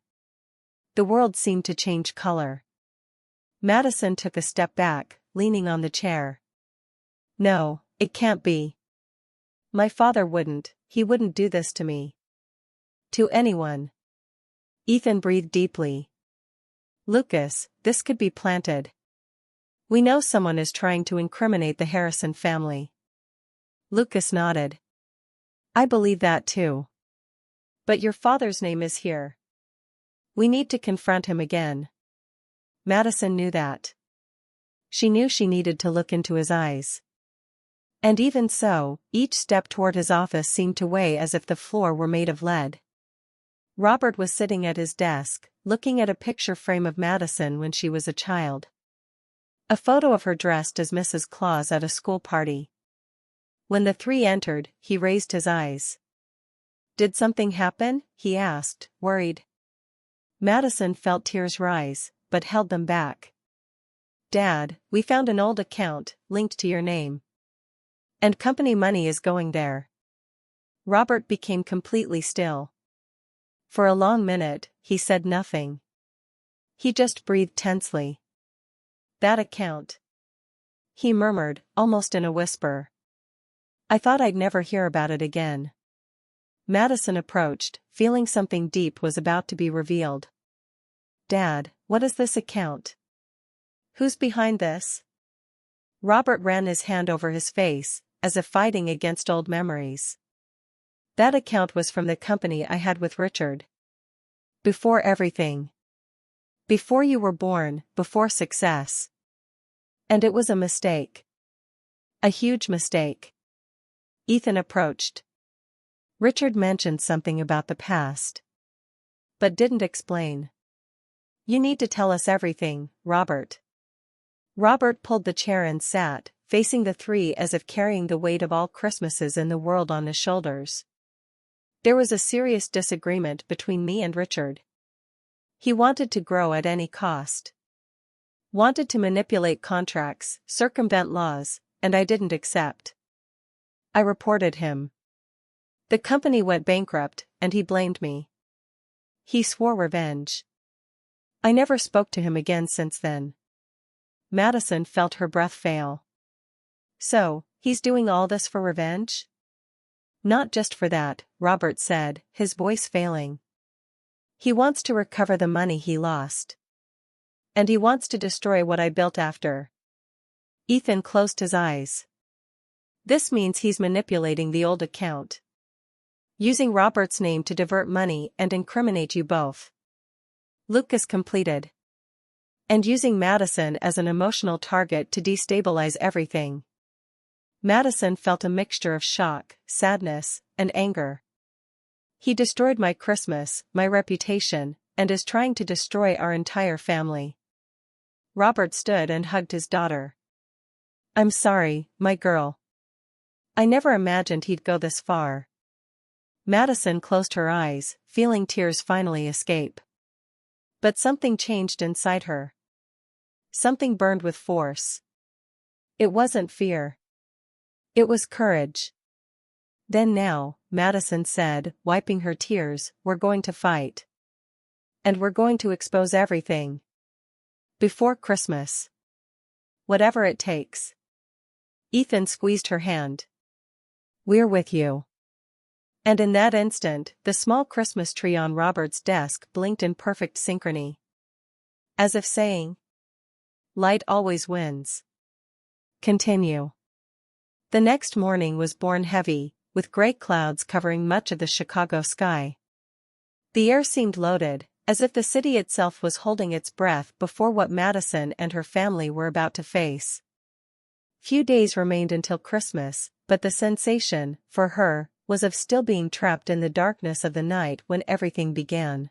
The world seemed to change color. Madison took a step back, leaning on the chair. "No, it can't be. My father wouldn't, he wouldn't do this to me. To anyone." Ethan breathed deeply. "Lucas, this could be planted. We know someone is trying to incriminate the Harrison family." Lucas nodded. "I believe that too. But your father's name is here. We need to confront him again." Madison knew that. She knew she needed to look into his eyes. And even so, each step toward his office seemed to weigh as if the floor were made of lead. Robert was sitting at his desk, looking at a picture frame of Madison when she was a child. A photo of her dressed as Mrs. Claus at a school party. When the three entered, he raised his eyes. "Did something happen?" he asked, worried. Madison felt tears rise, but held them back. "Dad, we found an old account, linked to your name. And company money is going there." Robert became completely still. For a long minute, he said nothing. He just breathed tensely. "That account," he murmured, almost in a whisper. "I thought I'd never hear about it again." Madison approached, feeling something deep was about to be revealed. "Dad, what is this account? Who's behind this?" Robert ran his hand over his face, as if fighting against old memories. "That account was from the company I had with Richard. Before everything. Before you were born, before success. And it was a mistake. A huge mistake." Ethan approached. "Richard mentioned something about the past. But didn't explain. You need to tell us everything, Robert." Robert pulled the chair and sat, facing the three as if carrying the weight of all Christmases in the world on his shoulders. "There was a serious disagreement between me and Richard. He wanted to grow at any cost. Wanted to manipulate contracts, circumvent laws, and I didn't accept. I reported him. The company went bankrupt, and he blamed me. He swore revenge. I never spoke to him again since then." Madison felt her breath fail. "So, he's doing all this for revenge?" "Not just for that," Robert said, his voice failing. "He wants to recover the money he lost. And he wants to destroy what I built after." Ethan closed his eyes. "This means he's manipulating the old account. Using Robert's name to divert money and incriminate you both." Lucas completed. "And using Madison as an emotional target to destabilize everything." Madison felt a mixture of shock, sadness, and anger. "He destroyed my Christmas, my reputation, and is trying to destroy our entire family." Robert stood and hugged his daughter. "I'm sorry, my girl. I never imagined he'd go this far." Madison closed her eyes, feeling tears finally escape. But something changed inside her. Something burned with force. It wasn't fear. It was courage. "Then now," Madison said, wiping her tears, "we're going to fight. And we're going to expose everything. Before Christmas. Whatever it takes." Ethan squeezed her hand. "We're with you." And in that instant, the small Christmas tree on Robert's desk blinked in perfect synchrony. As if saying, "Light always wins." Continue. The next morning was born heavy, with gray clouds covering much of the Chicago sky. The air seemed loaded, as if the city itself was holding its breath before what Madison and her family were about to face. Few days remained until Christmas, but the sensation, for her, was of still being trapped in the darkness of the night when everything began.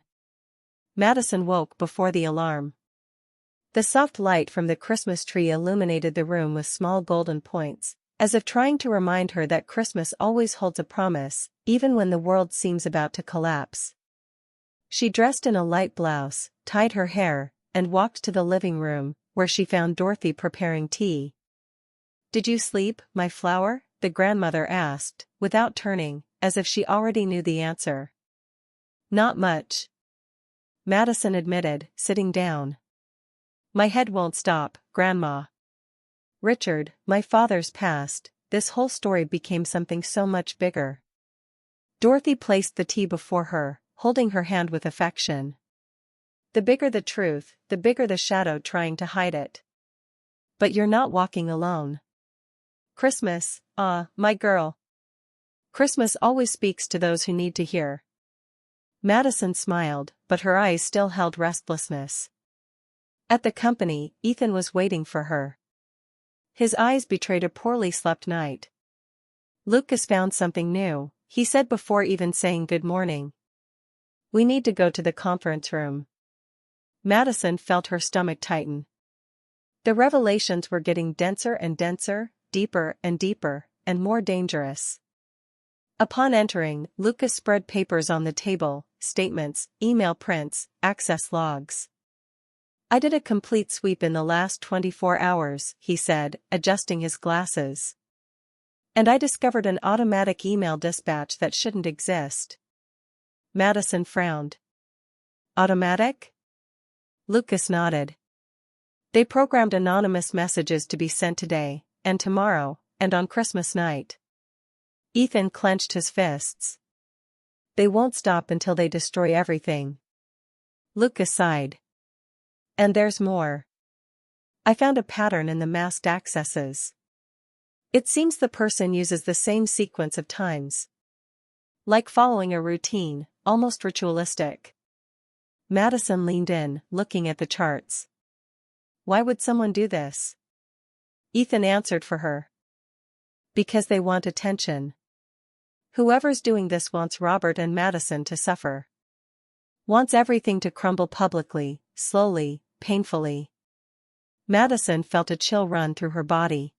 Madison woke before the alarm. The soft light from the Christmas tree illuminated the room with small golden points, as if trying to remind her that Christmas always holds a promise, even when the world seems about to collapse. She dressed in a light blouse, tied her hair, and walked to the living room, where she found Dorothy preparing tea. "Did you sleep, my flower?" the grandmother asked, without turning, as if she already knew the answer. "Not much," Madison admitted, sitting down. "My head won't stop, Grandma. Richard, my father's passed, this whole story became something so much bigger." Dorothy placed the tea before her, holding her hand with affection. "The bigger the truth, the bigger the shadow trying to hide it. But you're not walking alone. Christmas, my girl. Christmas always speaks to those who need to hear." Madison smiled, but her eyes still held restlessness. At the company, Ethan was waiting for her. His eyes betrayed a poorly slept night. "Lucas found something new," he said before even saying good morning. We need to go to the conference room. Madison felt her stomach tighten. The revelations were getting denser and denser, deeper and deeper, and more dangerous. Upon entering, Lucas spread papers on the table, statements, email prints, access logs. I did a complete sweep in the last 24 hours, he said, adjusting his glasses. And I discovered an automatic email dispatch that shouldn't exist. Madison frowned. Automatic? Lucas nodded. They programmed anonymous messages to be sent today, and tomorrow, and on Christmas night. Ethan clenched his fists. They won't stop until they destroy everything. Lucas sighed. And there's more. I found a pattern in the masked accesses. It seems the person uses the same sequence of times. Like following a routine, almost ritualistic. Madison leaned in, looking at the charts. Why would someone do this? Ethan answered for her. Because they want attention. Whoever's doing this wants Robert and Madison to suffer. Wants everything to crumble publicly, slowly, painfully. Madison felt a chill run through her body.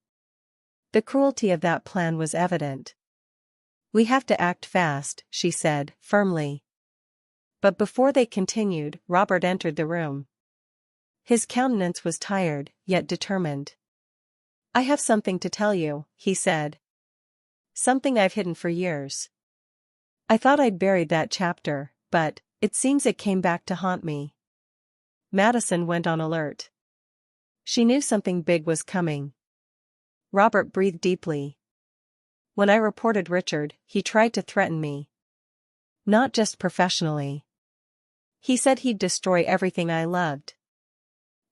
The cruelty of that plan was evident. We have to act fast, she said, firmly. But before they continued, Robert entered the room. His countenance was tired, yet determined. I have something to tell you, he said. Something I've hidden for years. I thought I'd buried that chapter, but it seems it came back to haunt me. Madison went on alert. She knew something big was coming. Robert breathed deeply. When I reported Richard, he tried to threaten me. Not just professionally. He said he'd destroy everything I loved.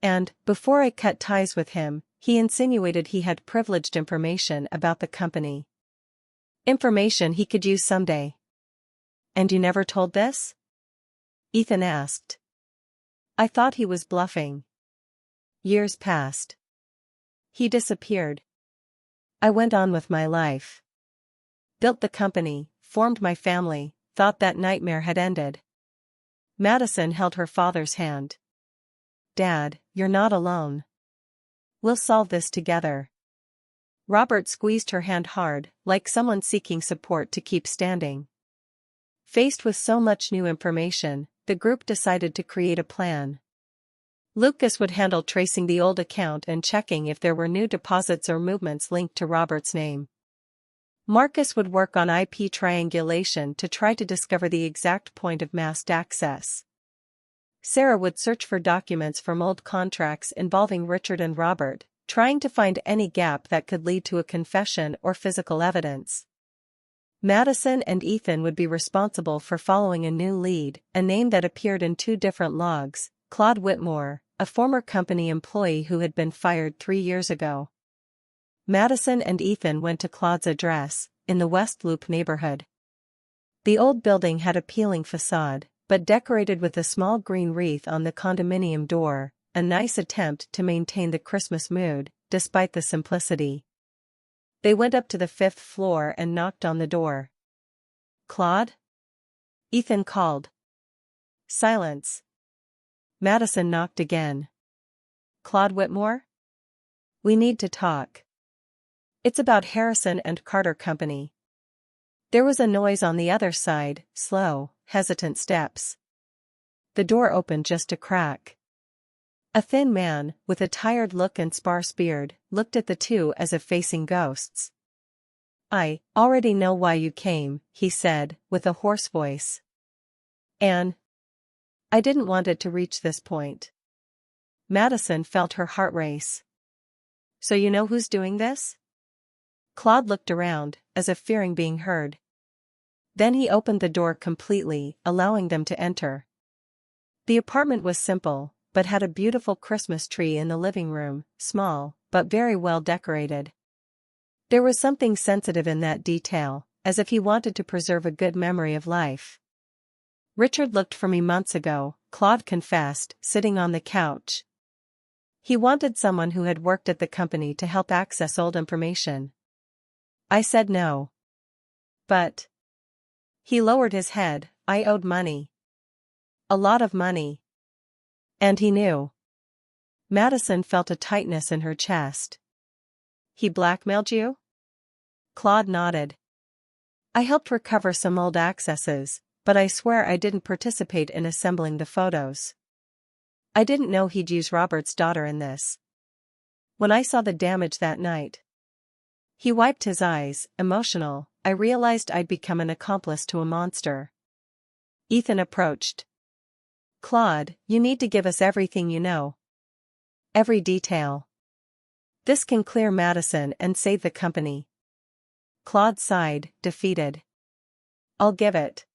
And, before I cut ties with him, he insinuated he had privileged information about the company. Information he could use someday. And you never told this? Ethan asked. I thought he was bluffing. Years passed. He disappeared. I went on with my life. Built the company, formed my family, thought that nightmare had ended. Madison held her father's hand. Dad, you're not alone. We'll solve this together. Robert squeezed her hand hard, like someone seeking support to keep standing. Faced with so much new information, the group decided to create a plan. Lucas would handle tracing the old account and checking if there were new deposits or movements linked to Robert's name. Marcus would work on IP triangulation to try to discover the exact point of masked access. Sarah would search for documents from old contracts involving Richard and Robert, trying to find any gap that could lead to a confession or physical evidence. Madison and Ethan would be responsible for following a new lead, a name that appeared in 2 different logs, Claude Whitmore, a former company employee who had been fired 3 years ago. Madison and Ethan went to Claude's address, in the West Loop neighborhood. The old building had a appealing facade, but decorated with a small green wreath on the condominium door, a nice attempt to maintain the Christmas mood, despite the simplicity. They went up to the 5th floor and knocked on the door. Claude? Ethan called. Silence. Madison knocked again. Claude Whitmore? We need to talk. It's about Harrison and Carter Company. There was a noise on the other side, slow, hesitant steps. The door opened just a crack. A thin man, with a tired look and sparse beard, looked at the two as if facing ghosts. I already know why you came, he said, with a hoarse voice. Anne. I didn't want it to reach this point. Madison felt her heart race. So you know who's doing this? Claude looked around, as if fearing being heard. Then he opened the door completely, allowing them to enter. The apartment was simple, but had a beautiful Christmas tree in the living room, small, but very well decorated. There was something sensitive in that detail, as if he wanted to preserve a good memory of life. Richard looked for me months ago, Claude confessed, sitting on the couch. He wanted someone who had worked at the company to help access old information. I said no. But. He lowered his head. I owed money. A lot of money. And he knew. Madison felt a tightness in her chest. He blackmailed you? Claude nodded. I helped recover some old accesses, but I swear I didn't participate in assembling the photos. I didn't know he'd use Robert's daughter in this. When I saw the damage that night. He wiped his eyes, emotional. I realized I'd become an accomplice to a monster. Ethan approached. Claude, you need to give us everything you know. Every detail. This can clear Madison and save the company. Claude sighed, defeated. I'll give it.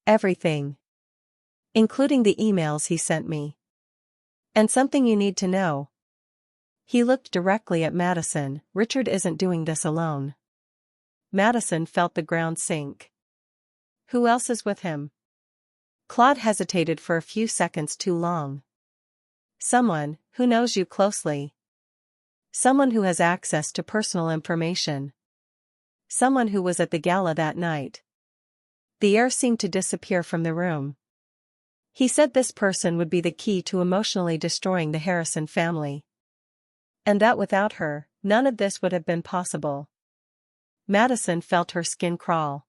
Everything. Including the emails he sent me. And something you need to know. He looked directly at Madison. Richard isn't doing this alone. Madison felt the ground sink. Who else is with him? Claude hesitated for a few seconds too long. Someone who knows you closely. Someone who has access to personal information. Someone who was at the gala that night. The air seemed to disappear from the room. He said this person would be the key to emotionally destroying the Harrison family. And that without her, none of this would have been possible. Madison felt her skin crawl.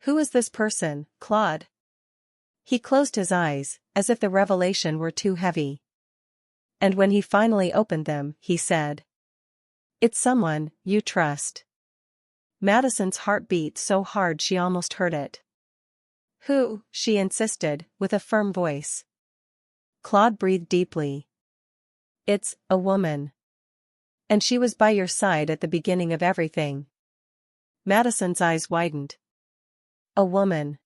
Who is this person, Claude? He closed his eyes, as if the revelation were too heavy. And when he finally opened them, he said, it's someone you trust. Madison's heart beat so hard she almost heard it. Who? She insisted, with a firm voice. Claude breathed deeply. It's a woman. And she was by your side at the beginning of everything. Madison's eyes widened. A woman.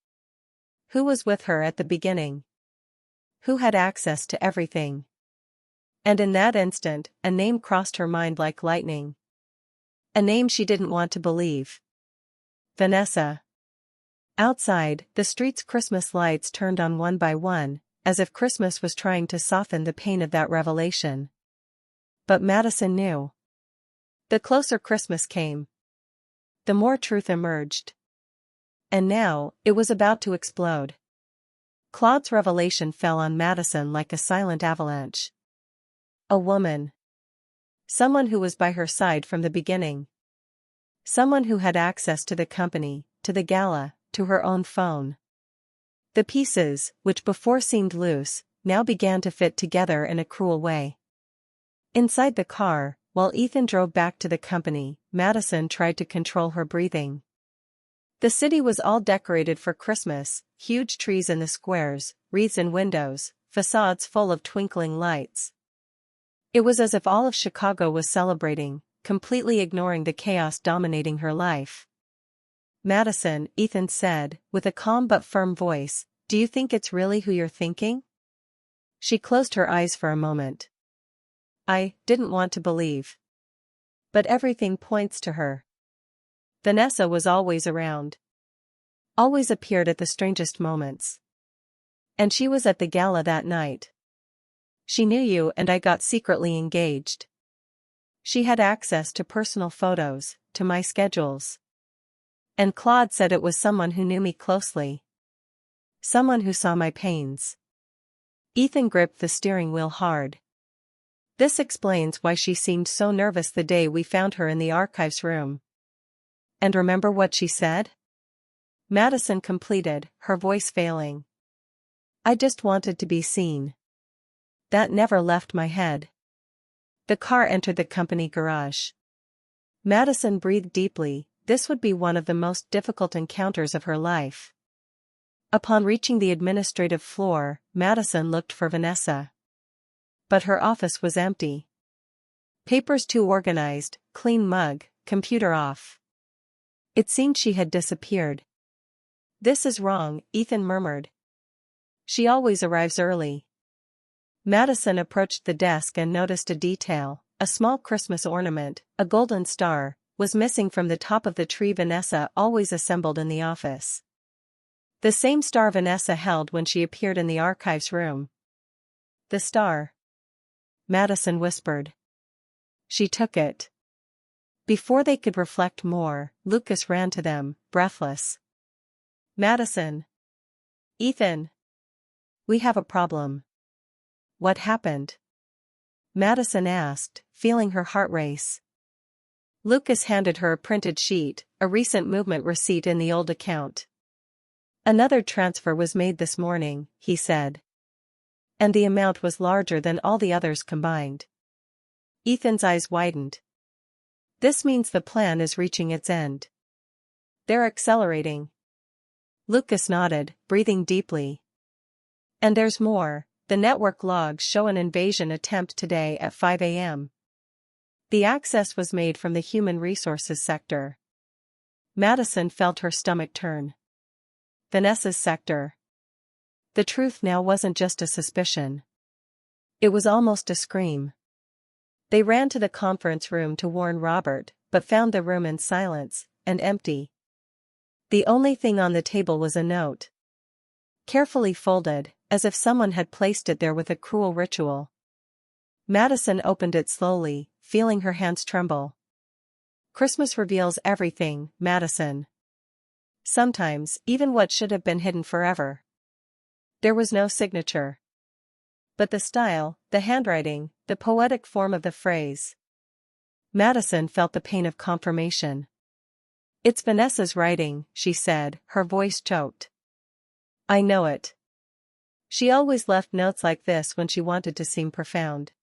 Who was with her at the beginning? Who had access to everything? And in that instant, a name crossed her mind like lightning. A name she didn't want to believe. Vanessa. Outside, the street's Christmas lights turned on one by one, as if Christmas was trying to soften the pain of that revelation. But Madison knew. The closer Christmas came, the more truth emerged. And now, it was about to explode. Claude's revelation fell on Madison like a silent avalanche. A woman. Someone who was by her side from the beginning. Someone who had access to the company, to the gala, to her own phone. The pieces, which before seemed loose, now began to fit together in a cruel way. Inside the car, while Ethan drove back to the company, Madison tried to control her breathing. The city was all decorated for Christmas, huge trees in the squares, wreaths in windows, facades full of twinkling lights. It was as if all of Chicago was celebrating, completely ignoring the chaos dominating her life. Madison, Ethan said, with a calm but firm voice, do you think it's really who you're thinking? She closed her eyes for a moment. I didn't want to believe. But everything points to her. Vanessa was always around. Always appeared at the strangest moments. And she was at the gala that night. She knew you and I got secretly engaged. She had access to personal photos, to my schedules. And Claude said it was someone who knew me closely. Someone who saw my pains. Ethan gripped the steering wheel hard. This explains why she seemed so nervous the day we found her in the archives room. And remember what she said? Madison completed, her voice failing. I just wanted to be seen. That never left my head. The car entered the company garage. Madison breathed deeply. This would be one of the most difficult encounters of her life. Upon reaching the administrative floor, Madison looked for Vanessa. But her office was empty. Papers too organized, clean mug, computer off. It seemed she had disappeared. This is wrong, Ethan murmured. She always arrives early. Madison approached the desk and noticed a detail. A small Christmas ornament, a golden star, was missing from the top of the tree Vanessa always assembled in the office. The same star Vanessa held when she appeared in the archives room. The star. Madison whispered. She took it. Before they could reflect more, Lucas ran to them, breathless. Madison. Ethan. We have a problem. What happened? Madison asked, feeling her heart race. Lucas handed her a printed sheet, a recent movement receipt in the old account. Another transfer was made this morning, he said. And the amount was larger than all the others combined. Ethan's eyes widened. This means the plan is reaching its end. They're accelerating. Lucas nodded, breathing deeply. And there's more. The network logs show an invasion attempt today at 5 a.m. The access was made from the human resources sector. Madison felt her stomach turn. Vanessa's sector. The truth now wasn't just a suspicion. It was almost a scream. They ran to the conference room to warn Robert, but found the room in silence, and empty. The only thing on the table was a note. Carefully folded, as if someone had placed it there with a cruel ritual. Madison opened it slowly, feeling her hands tremble. Christmas reveals everything, Madison. Sometimes, even what should have been hidden forever. There was no signature. But the style, the handwriting, the poetic form of the phrase. Madison felt the pain of confirmation. It's Vanessa's writing, she said, her voice choked. I know it. She always left notes like this when she wanted to seem profound.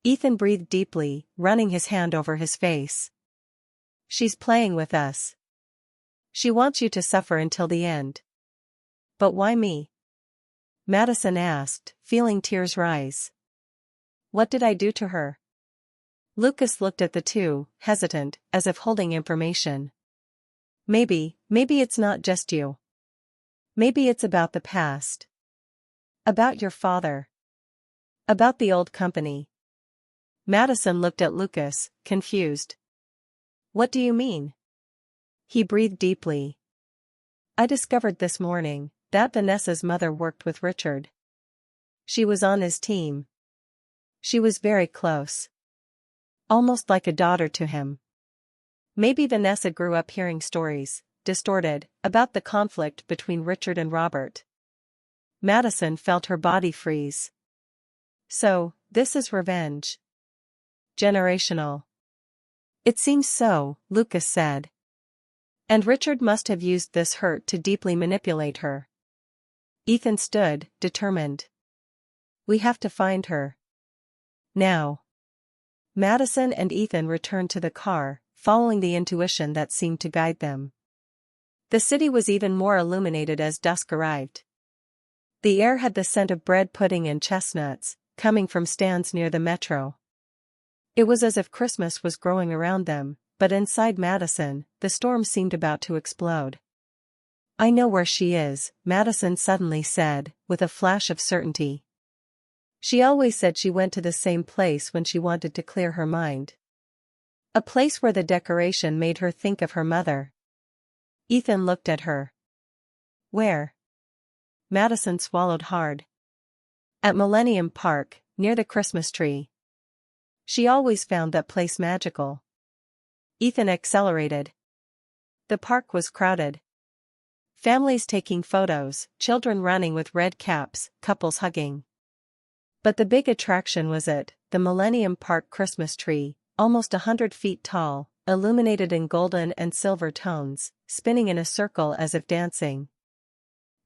Ethan breathed deeply, running his hand over his face. She's playing with us. She wants you to suffer until the end. But why me? Madison asked, feeling tears rise. What did I do to her? Lucas looked at the two, hesitant, as if holding information. Maybe it's not just you. Maybe it's about the past. About your father. About the old company. Madison looked at Lucas, confused. What do you mean? He breathed deeply. I discovered this morning that Vanessa's mother worked with Richard. She was on his team. She was very close. Almost like a daughter to him. Maybe Vanessa grew up hearing stories, distorted, about the conflict between Richard and Robert. Madison felt her body freeze. So, this is revenge. Generational. It seems so, Lucas said. And Richard must have used this hurt to deeply manipulate her. Ethan stood, determined. We have to find her. Now. Madison and Ethan returned to the car, following the intuition that seemed to guide them. The city was even more illuminated as dusk arrived. The air had the scent of bread pudding and chestnuts, coming from stands near the metro. It was as if Christmas was growing around them, but inside Madison, the storm seemed about to explode. I know where she is, Madison suddenly said, with a flash of certainty. She always said she went to the same place when she wanted to clear her mind. A place where the decoration made her think of her mother. Ethan looked at her. Where? Madison swallowed hard. At Millennium Park, near the Christmas tree. She always found that place magical. Ethan accelerated. The park was crowded. Families taking photos, children running with red caps, couples hugging. But the big attraction was it, the Millennium Park Christmas tree, almost 100 feet tall, illuminated in golden and silver tones, spinning in a circle as if dancing.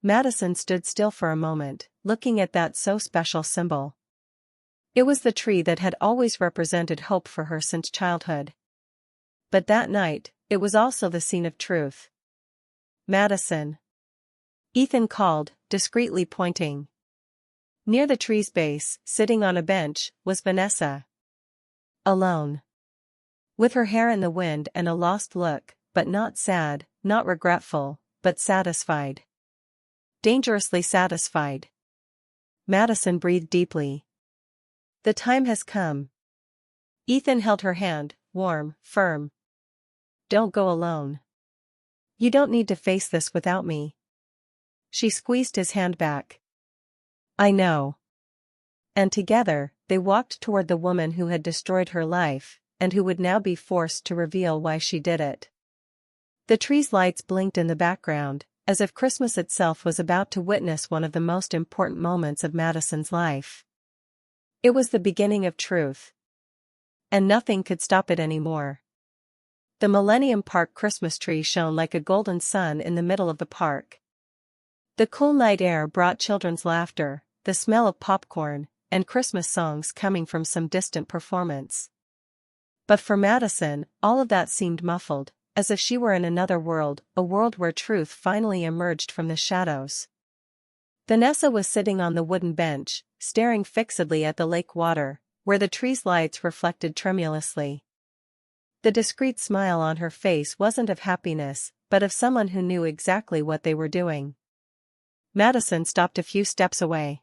Madison stood still for a moment, looking at that so special symbol. It was the tree that had always represented hope for her since childhood. But that night, it was also the scene of truth. Madison. Ethan called, discreetly pointing. Near the tree's base, sitting on a bench, was Vanessa. Alone. With her hair in the wind and a lost look, but not sad, not regretful, but satisfied. Dangerously satisfied. Madison breathed deeply. The time has come. Ethan held her hand, warm, firm. Don't go alone. You don't need to face this without me. She squeezed his hand back. I know. And together, they walked toward the woman who had destroyed her life, and who would now be forced to reveal why she did it. The tree's lights blinked in the background, as if Christmas itself was about to witness one of the most important moments of Madison's life. It was the beginning of truth. And nothing could stop it anymore. The Millennium Park Christmas tree shone like a golden sun in the middle of the park. The cool night air brought children's laughter, the smell of popcorn, and Christmas songs coming from some distant performance. But for Madison, all of that seemed muffled, as if she were in another world, a world where truth finally emerged from the shadows. Vanessa was sitting on the wooden bench, staring fixedly at the lake water, where the tree's lights reflected tremulously. The discreet smile on her face wasn't of happiness, but of someone who knew exactly what they were doing. Madison stopped a few steps away.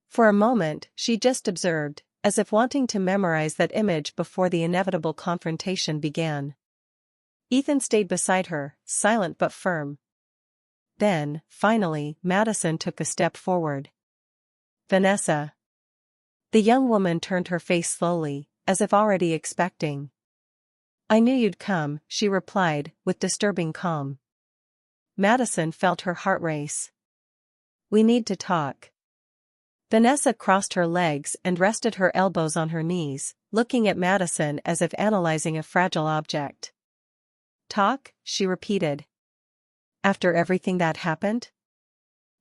For a moment, she just observed, as if wanting to memorize that image before the inevitable confrontation began. Ethan stayed beside her, silent but firm. Then, finally, Madison took a step forward. "Vanessa." The young woman turned her face slowly, as if already expecting. "I knew you'd come," she replied, with disturbing calm. Madison felt her heart race. "We need to talk." Vanessa crossed her legs and rested her elbows on her knees, looking at Madison as if analyzing a fragile object. "Talk?" she repeated. "After everything that happened?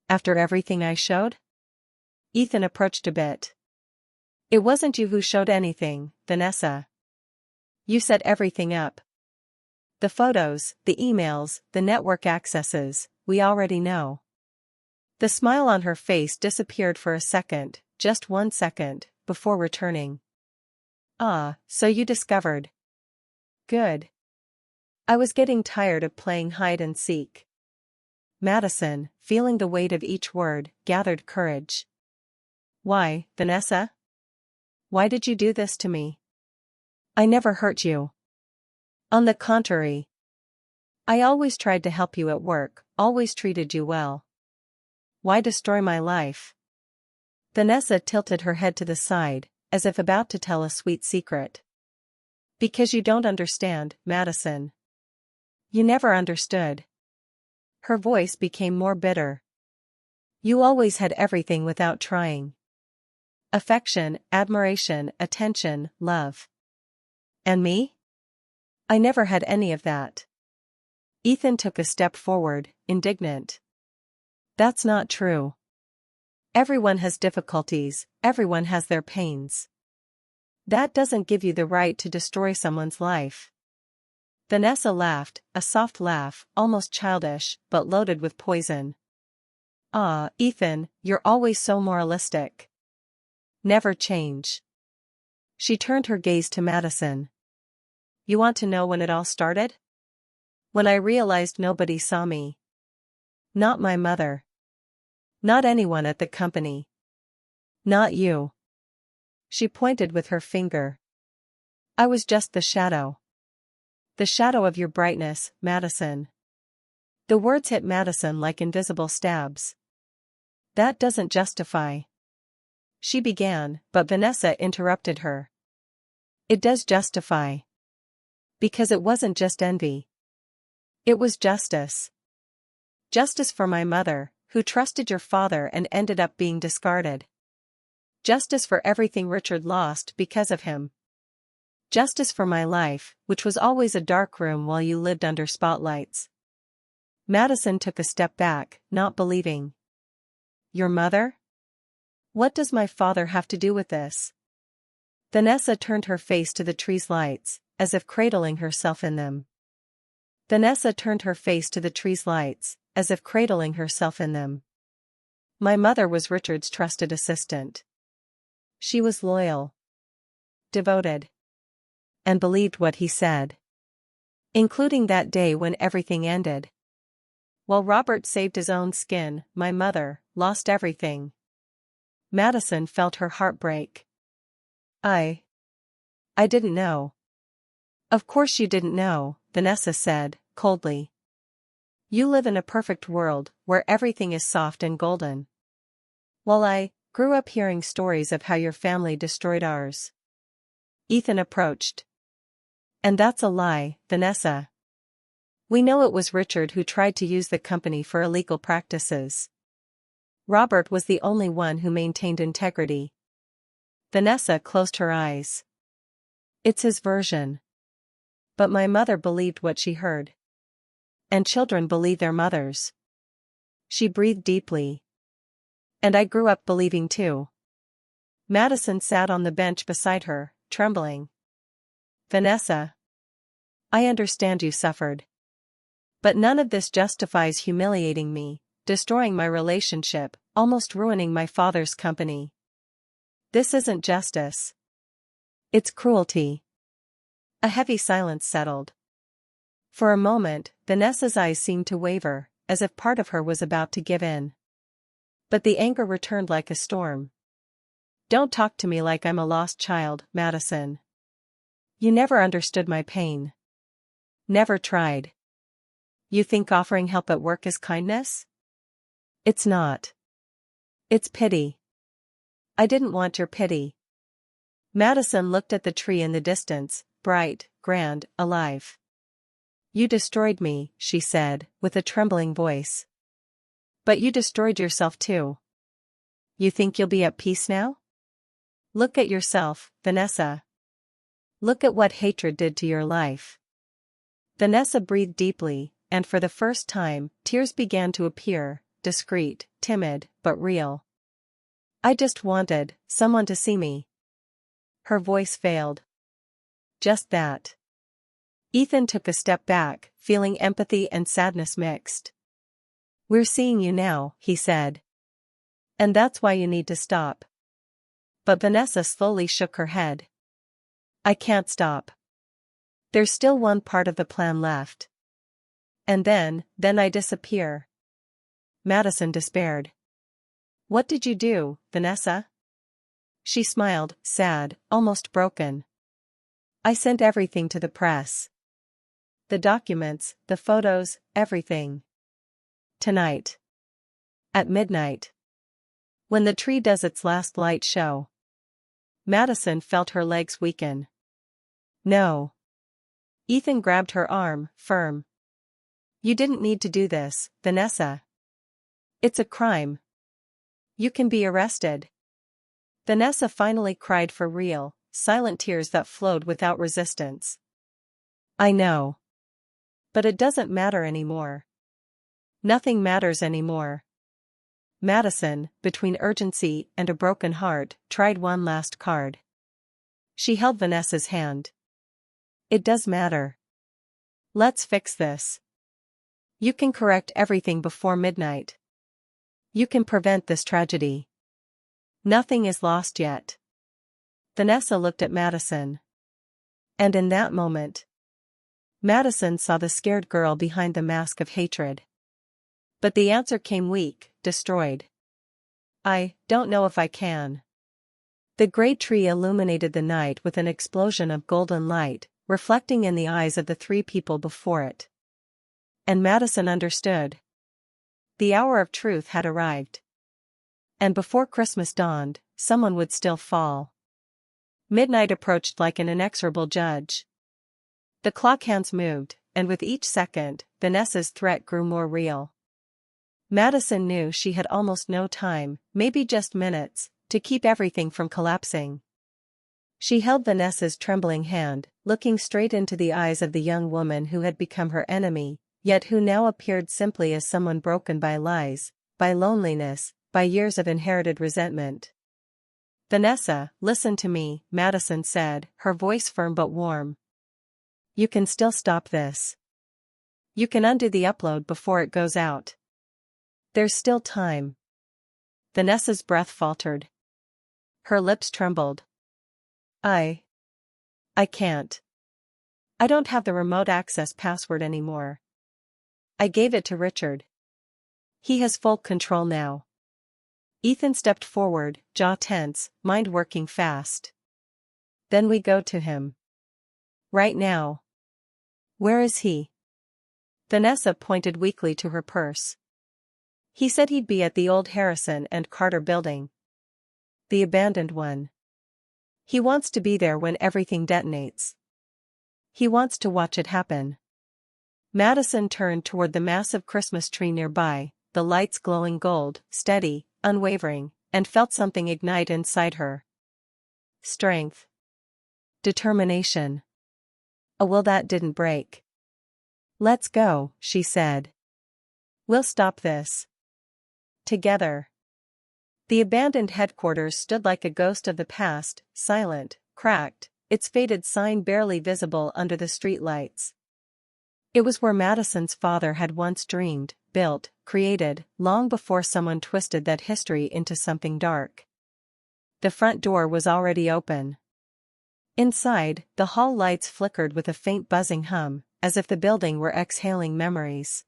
After everything I showed?" Ethan approached a bit. "It wasn't you who showed anything, Vanessa. You set everything up. The photos, the emails, the network accesses, we already know." The smile on her face disappeared for a second, just 1 second, before returning. "Ah, so you discovered. Good. I was getting tired of playing hide and seek." Madison, feeling the weight of each word, gathered courage. "Why, Vanessa? Why did you do this to me? I never hurt you. On the contrary. I always tried to help you at work, always treated you well. Why destroy my life?" Vanessa tilted her head to the side, as if about to tell a sweet secret. "Because you don't understand, Madison. You never understood." Her voice became more bitter. "You always had everything without trying. Affection, admiration, attention, love. And me? I never had any of that." Ethan took a step forward, indignant. "That's not true. Everyone has difficulties, everyone has their pains. That doesn't give you the right to destroy someone's life." Vanessa laughed, a soft laugh, almost childish, but loaded with poison. "Ah, Ethan, you're always so moralistic. Never change." She turned her gaze to Madison. "You want to know when it all started? When I realized nobody saw me. Not my mother. Not anyone at the company. Not you." She pointed with her finger. "I was just the shadow. The shadow of your brightness, Madison." The words hit Madison like invisible stabs. "That doesn't justify." She began, but Vanessa interrupted her. "It does justify. Because it wasn't just envy. It was justice. Justice for my mother, who trusted your father and ended up being discarded. Justice for everything Richard lost because of him. Justice for my life, which was always a dark room while you lived under spotlights." Madison took a step back, not believing. "Your mother? What does my father have to do with this?" Vanessa turned her face to the tree's lights, as if cradling herself in them. Vanessa turned her face to the tree's lights, as if cradling herself in them. "My mother was Richard's trusted assistant. She was loyal. Devoted. And believed what he said. Including that day when everything ended. While Robert saved his own skin, my mother lost everything." Madison felt her heart break. I didn't know." "Of course you didn't know," Vanessa said, coldly. "You live in a perfect world, where everything is soft and golden. While I grew up hearing stories of how your family destroyed ours." Ethan approached. "And that's a lie, Vanessa. We know it was Richard who tried to use the company for illegal practices. Robert was the only one who maintained integrity. Vanessa closed her eyes. It's his version. But my mother believed what she heard. And children believe their mothers. She breathed deeply. And I grew up believing too. Madison sat on the bench beside her, trembling. Vanessa. I understand you suffered. But none of this justifies humiliating me, destroying my relationship, almost ruining my father's company. This isn't justice. It's cruelty. A heavy silence settled. For a moment, Vanessa's eyes seemed to waver, as if part of her was about to give in. But the anger returned like a storm. Don't talk to me like I'm a lost child, Madison. You never understood my pain. Never tried. You think offering help at work is kindness? It's not. It's pity. I didn't want your pity. Madison looked at the tree in the distance, bright, grand, alive. You destroyed me, she said, with a trembling voice. But you destroyed yourself too. You think you'll be at peace now? Look at yourself, Vanessa. Look at what hatred did to your life. Vanessa breathed deeply, and for the first time, tears began to appear, discreet, timid, but real. I just wanted someone to see me. Her voice failed. Just that. Ethan took a step back, feeling empathy and sadness mixed. We're seeing you now, he said. And that's why you need to stop. But Vanessa slowly shook her head. I can't stop. There's still one part of the plan left. And then I disappear. Madison despaired. What did you do, Vanessa? She smiled, sad, almost broken. I sent everything to the press. The documents, the photos, everything. Tonight. At midnight. When the tree does its last light show. Madison felt her legs weaken. No. Ethan grabbed her arm, firm. You didn't need to do this, Vanessa. It's a crime. You can be arrested. Vanessa finally cried for real, silent tears that flowed without resistance. I know. But it doesn't matter anymore. Nothing matters anymore. Madison, between urgency and a broken heart, tried one last card. She held Vanessa's hand. It does matter. Let's fix this. You can correct everything before midnight. You can prevent this tragedy. Nothing is lost yet. Vanessa looked at Madison. And in that moment, Madison saw the scared girl behind the mask of hatred. But the answer came weak, destroyed. I don't know if I can. The great tree illuminated the night with an explosion of golden light, reflecting in the eyes of the three people before it. And Madison understood. The hour of truth had arrived. And before Christmas dawned, someone would still fall. Midnight approached like an inexorable judge. The clock hands moved, and with each second, Vanessa's threat grew more real. Madison knew she had almost no time, maybe just minutes, to keep everything from collapsing. She held Vanessa's trembling hand, looking straight into the eyes of the young woman who had become her enemy, yet who now appeared simply as someone broken by lies, by loneliness, by years of inherited resentment. Vanessa, listen to me, Madison said, her voice firm but warm. You can still stop this. You can undo the upload before it goes out. There's still time. Vanessa's breath faltered. Her lips trembled. I can't. I don't have the remote access password anymore. I gave it to Richard. He has full control now. Ethan stepped forward, jaw tense, mind working fast. Then we go to him. Right now. Where is he? Vanessa pointed weakly to her purse. He said he'd be at the old Harrison and Carter building. The abandoned one. He wants to be there when everything detonates. He wants to watch it happen. Madison turned toward the massive Christmas tree nearby, the lights glowing gold, steady, unwavering, and felt something ignite inside her. Strength. Determination. A will that didn't break. "Let's go," she said. "We'll stop this. Together." The abandoned headquarters stood like a ghost of the past, silent, cracked, its faded sign barely visible under the streetlights. It was where Madison's father had once dreamed, built, created, long before someone twisted that history into something dark. The front door was already open. Inside, the hall lights flickered with a faint buzzing hum, as if the building were exhaling memories.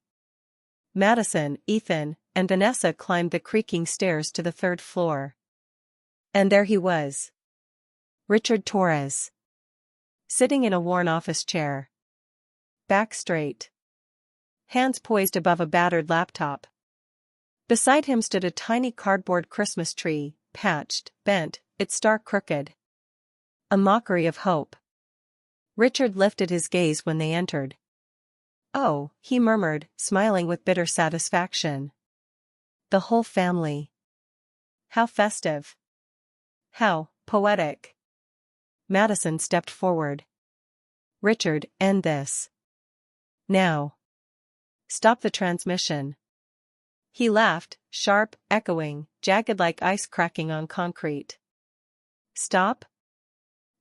Madison, Ethan, and Vanessa climbed the creaking stairs to the third floor. And there he was. Richard Torres. Sitting in a worn office chair. Back straight. Hands poised above a battered laptop. Beside him stood a tiny cardboard Christmas tree, patched, bent, its star crooked. A mockery of hope. Richard lifted his gaze when they entered. "Oh," he murmured, smiling with bitter satisfaction. "The whole family. How festive. How poetic." Madison stepped forward. "Richard, end this. Now. Stop the transmission." He laughed, sharp, echoing, jagged like ice cracking on concrete. "Stop?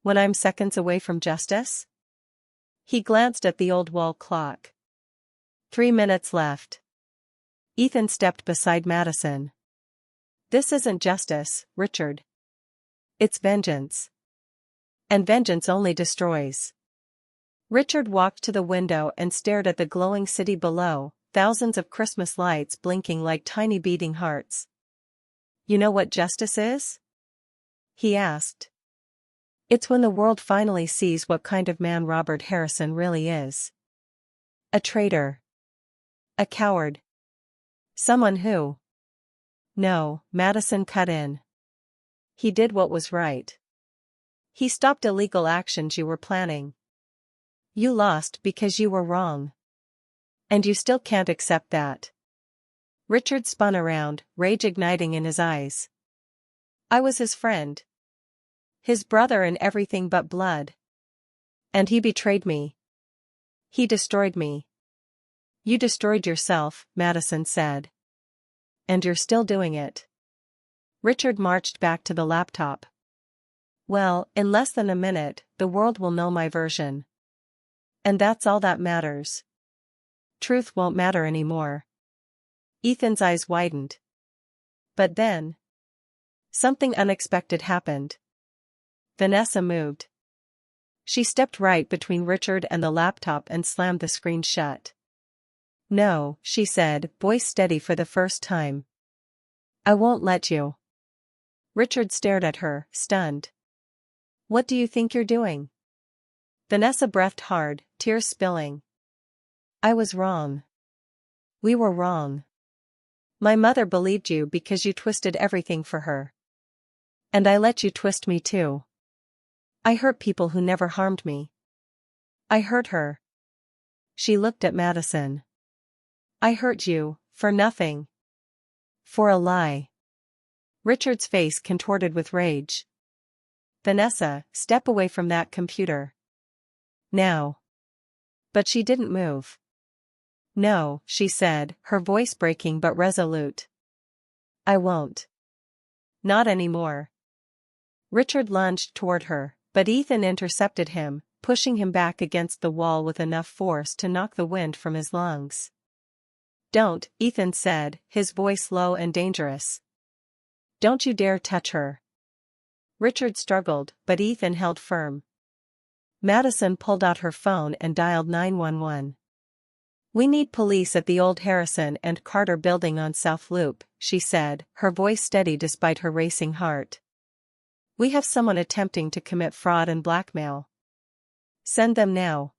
When I'm seconds away from justice?" He glanced at the old wall clock. 3 minutes left. Ethan stepped beside Madison. "This isn't justice, Richard. It's vengeance. And vengeance only destroys." Richard walked to the window and stared at the glowing city below, thousands of Christmas lights blinking like tiny beating hearts. "You know what justice is?" he asked. "It's when the world finally sees what kind of man Robert Harrison really is. A traitor. A coward. Someone who—" "No," Madison cut in. "He did what was right. He stopped illegal actions you were planning. You lost because you were wrong. And you still can't accept that." Richard spun around, rage igniting in his eyes. "I was his friend. His brother in everything but blood. And he betrayed me. He destroyed me." "You destroyed yourself," Madison said. "And you're still doing it." Richard marched back to the laptop. "Well, in less than a minute, the world will know my version. And that's all that matters. Truth won't matter anymore." Ethan's eyes widened. But then, something unexpected happened. Vanessa moved. She stepped right between Richard and the laptop and slammed the screen shut. "No," she said, voice steady for the first time. "I won't let you." Richard stared at her, stunned. "What do you think you're doing?" Vanessa breathed hard, tears spilling. "I was wrong. We were wrong. My mother believed you because you twisted everything for her. And I let you twist me too. I hurt people who never harmed me. I hurt her." She looked at Madison. "I hurt you, for nothing. For a lie." Richard's face contorted with rage. "Vanessa, step away from that computer. Now." But she didn't move. "No," she said, her voice breaking but resolute. "I won't. Not anymore." Richard lunged toward her, but Ethan intercepted him, pushing him back against the wall with enough force to knock the wind from his lungs. "Don't," Ethan said, his voice low and dangerous. "Don't you dare touch her." Richard struggled, but Ethan held firm. Madison pulled out her phone and dialed 911. "We need police at the old Harrison and Carter building on South Loop," she said, her voice steady despite her racing heart. "We have someone attempting to commit fraud and blackmail. Send them now."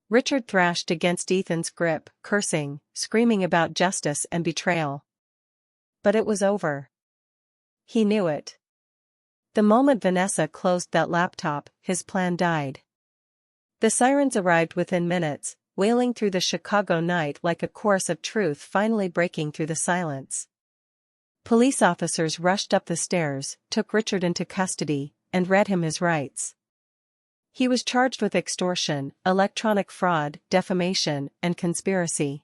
Richard thrashed against Ethan's grip, cursing, screaming about justice and betrayal. But it was over. He knew it. The moment Vanessa closed that laptop, his plan died. The sirens arrived within minutes, wailing through the Chicago night like a chorus of truth finally breaking through the silence. Police officers rushed up the stairs, took Richard into custody, and read him his rights. He was charged with extortion, electronic fraud, defamation, and conspiracy.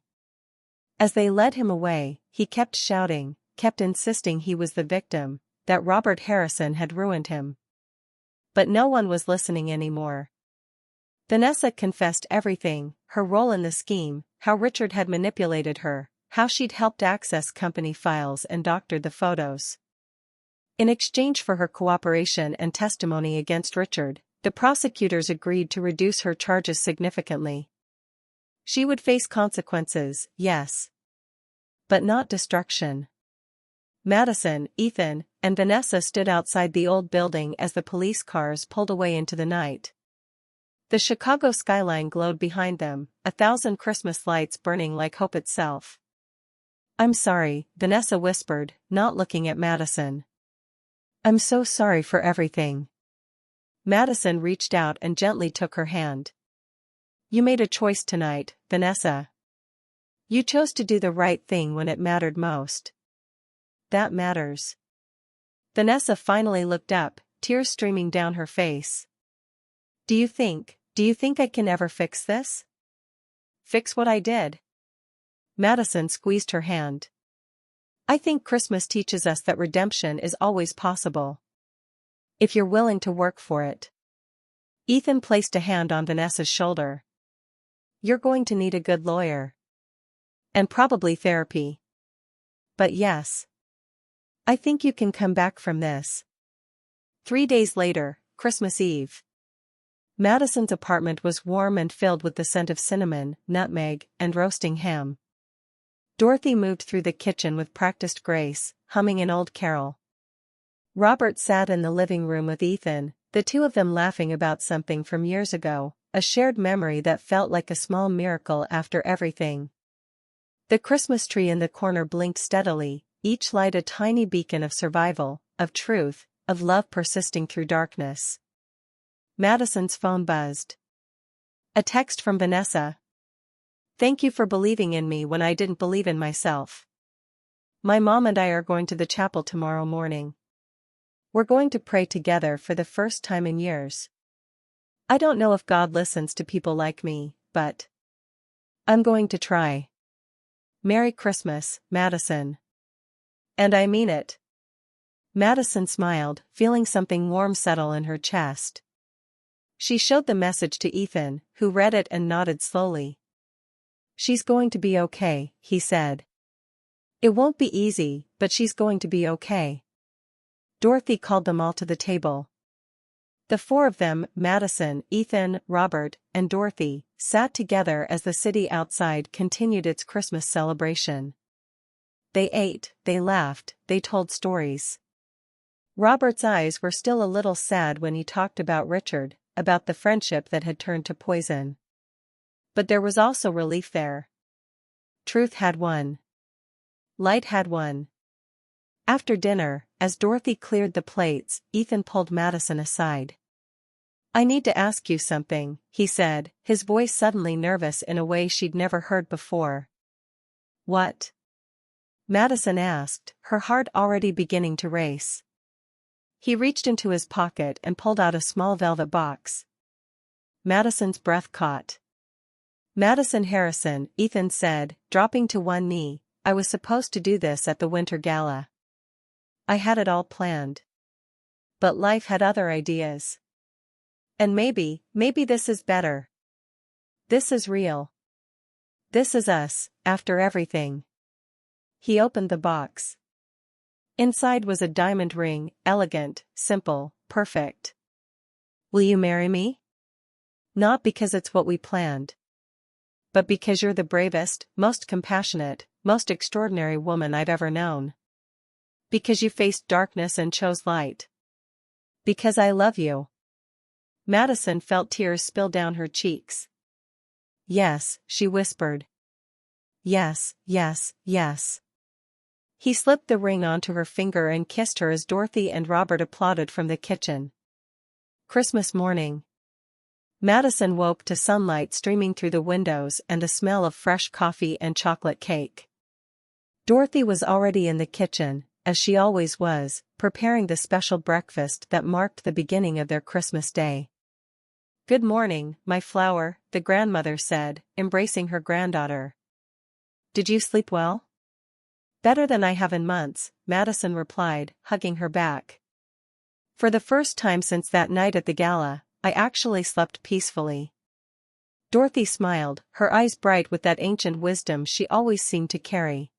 As they led him away, he kept shouting, kept insisting he was the victim, that Robert Harrison had ruined him. But no one was listening anymore. Vanessa confessed everything, her role in the scheme, how Richard had manipulated her, how she'd helped access company files and doctored the photos. In exchange for her cooperation and testimony against Richard, the prosecutors agreed to reduce her charges significantly. She would face consequences, yes, but not destruction. Madison, Ethan, and Vanessa stood outside the old building as the police cars pulled away into the night. The Chicago skyline glowed behind them, 1,000 Christmas lights burning like hope itself. "I'm sorry," Vanessa whispered, not looking at Madison. "I'm so sorry for everything." Madison reached out and gently took her hand. "You made a choice tonight, Vanessa. You chose to do the right thing when it mattered most. That matters." Vanessa finally looked up, tears streaming down her face. Do you think I can ever fix this? Fix what I did?" Madison squeezed her hand. "I think Christmas teaches us that redemption is always possible. If you're willing to work for it." Ethan placed a hand on Vanessa's shoulder. "You're going to need a good lawyer. And probably therapy. But yes. I think you can come back from this." 3 days later, Christmas Eve. Madison's apartment was warm and filled with the scent of cinnamon, nutmeg, and roasting ham. Dorothy moved through the kitchen with practiced grace, humming an old carol. Robert sat in the living room with Ethan, the two of them laughing about something from years ago, a shared memory that felt like a small miracle after everything. The Christmas tree in the corner blinked steadily, each light a tiny beacon of survival, of truth, of love persisting through darkness. Madison's phone buzzed. A text from Vanessa. "Thank you for believing in me when I didn't believe in myself. My mom and I are going to the chapel tomorrow morning. We're going to pray together for the first time in years. I don't know if God listens to people like me, but I'm going to try. Merry Christmas, Madison." "And I mean it." Madison smiled, feeling something warm settle in her chest. She showed the message to Ethan, who read it and nodded slowly. "She's going to be okay," he said. "It won't be easy, but she's going to be okay." Dorothy called them all to the table. The four of them, Madison, Ethan, Robert, and Dorothy, sat together as the city outside continued its Christmas celebration. They ate, they laughed, they told stories. Robert's eyes were still a little sad when he talked about Richard, about the friendship that had turned to poison. But there was also relief there. Truth had won. Light had won. After dinner, as Dorothy cleared the plates, Ethan pulled Madison aside. "I need to ask you something," he said, his voice suddenly nervous in a way she'd never heard before. "What?" Madison asked, her heart already beginning to race. He reached into his pocket and pulled out a small velvet box. Madison's breath caught. "Madison Harrison," Ethan said, dropping to one knee, "I was supposed to do this at the winter gala. I had it all planned. But life had other ideas. And maybe this is better. This is real. This is us, after everything." He opened the box. Inside was a diamond ring, elegant, simple, perfect. "Will you marry me? Not because it's what we planned. But because you're the bravest, most compassionate, most extraordinary woman I've ever known. Because you faced darkness and chose light. Because I love you." Madison felt tears spill down her cheeks. "Yes," she whispered. "Yes, yes, yes." He slipped the ring onto her finger and kissed her as Dorothy and Robert applauded from the kitchen. Christmas morning. Madison woke to sunlight streaming through the windows and the smell of fresh coffee and chocolate cake. Dorothy was already in the kitchen, as she always was, preparing the special breakfast that marked the beginning of their Christmas day. "Good morning, my flower," the grandmother said, embracing her granddaughter. "Did you sleep well?" "Better than I have in months," Madison replied, hugging her back. "For the first time since that night at the gala, I actually slept peacefully." Dorothy smiled, her eyes bright with that ancient wisdom she always seemed to carry.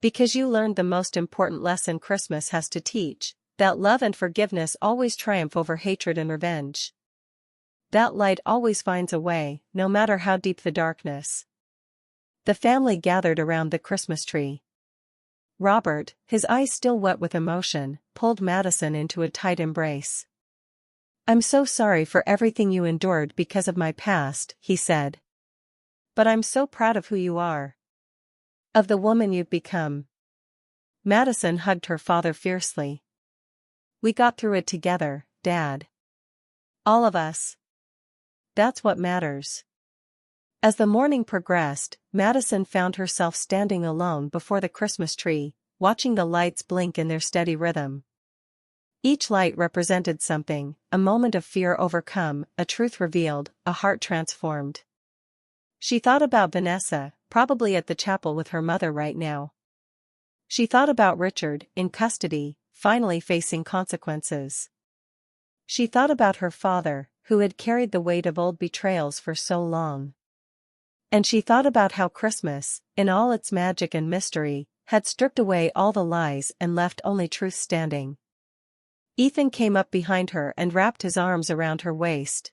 "Because you learned the most important lesson Christmas has to teach, that love and forgiveness always triumph over hatred and revenge. That light always finds a way, no matter how deep the darkness." The family gathered around the Christmas tree. Robert, his eyes still wet with emotion, pulled Madison into a tight embrace. "I'm so sorry for everything you endured because of my past," he said. "But I'm so proud of who you are. Of the woman you've become." Madison hugged her father fiercely. "We got through it together, Dad. All of us. That's what matters." As the morning progressed, Madison found herself standing alone before the Christmas tree, watching the lights blink in their steady rhythm. Each light represented something: a moment of fear overcome, a truth revealed, a heart transformed. She thought about Vanessa, probably at the chapel with her mother right now. She thought about Richard, in custody, finally facing consequences. She thought about her father, who had carried the weight of old betrayals for so long. And she thought about how Christmas, in all its magic and mystery, had stripped away all the lies and left only truth standing. Ethan came up behind her and wrapped his arms around her waist.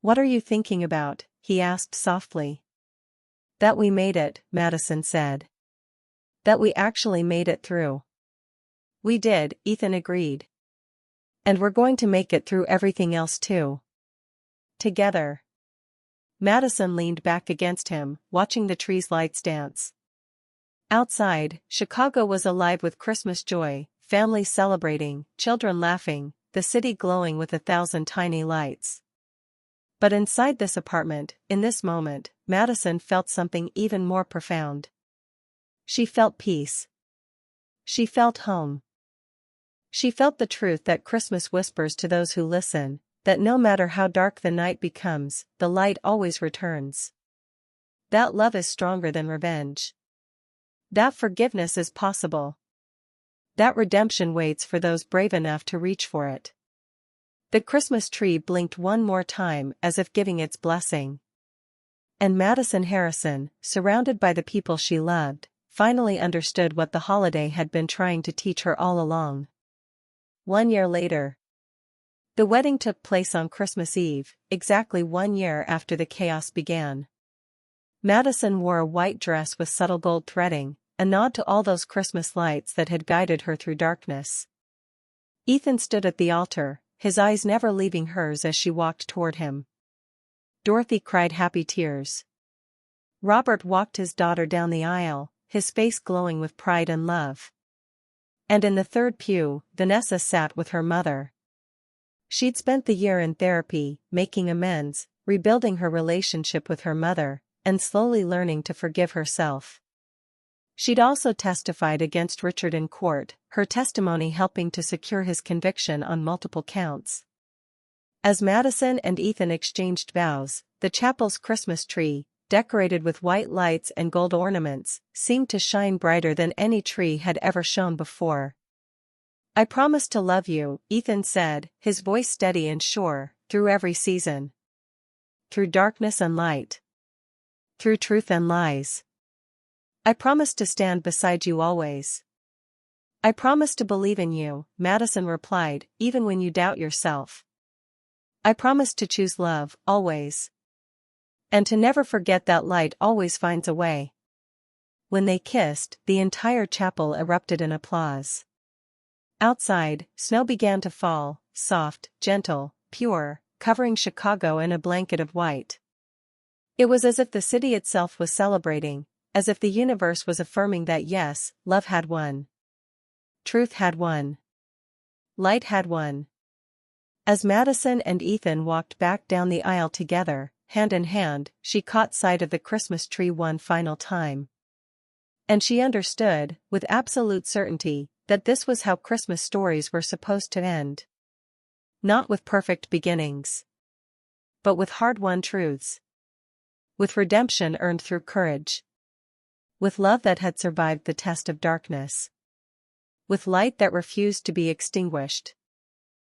"What are you thinking about?" he asked softly. "That we made it," Madison said. "That we actually made it through." "We did," Ethan agreed. "And we're going to make it through everything else too. Together." Madison leaned back against him, watching the tree's lights dance. Outside, Chicago was alive with Christmas joy, families celebrating, children laughing, the city glowing with 1,000 tiny lights. But inside this apartment, in this moment, Madison felt something even more profound. She felt peace. She felt home. She felt the truth that Christmas whispers to those who listen, that no matter how dark the night becomes, the light always returns. That love is stronger than revenge. That forgiveness is possible. That redemption waits for those brave enough to reach for it. The Christmas tree blinked one more time as if giving its blessing. And Madison Harrison, surrounded by the people she loved, finally understood what the holiday had been trying to teach her all along. 1 year later. The wedding took place on Christmas Eve, exactly 1 year after the chaos began. Madison wore a white dress with subtle gold threading, a nod to all those Christmas lights that had guided her through darkness. Ethan stood at the altar, his eyes never leaving hers as she walked toward him. Dorothy cried happy tears. Robert walked his daughter down the aisle, his face glowing with pride and love. And in the third pew, Vanessa sat with her mother. She'd spent the year in therapy, making amends, rebuilding her relationship with her mother, and slowly learning to forgive herself. She'd also testified against Richard in court, her testimony helping to secure his conviction on multiple counts. As Madison and Ethan exchanged vows, the chapel's Christmas tree, decorated with white lights and gold ornaments, seemed to shine brighter than any tree had ever shone before. "I promise to love you," Ethan said, his voice steady and sure, "through every season. Through darkness and light. Through truth and lies. I promise to stand beside you always." "I promise to believe in you," Madison replied, "even when you doubt yourself. I promise to choose love, always. And to never forget that light always finds a way." When they kissed, the entire chapel erupted in applause. Outside, snow began to fall, soft, gentle, pure, covering Chicago in a blanket of white. It was as if the city itself was celebrating, as if the universe was affirming that yes, love had won. Truth had won. Light had won. As Madison and Ethan walked back down the aisle together, hand in hand, she caught sight of the Christmas tree one final time. And she understood, with absolute certainty, that this was how Christmas stories were supposed to end. Not with perfect beginnings, but with hard-won truths. With redemption earned through courage. With love that had survived the test of darkness. With light that refused to be extinguished.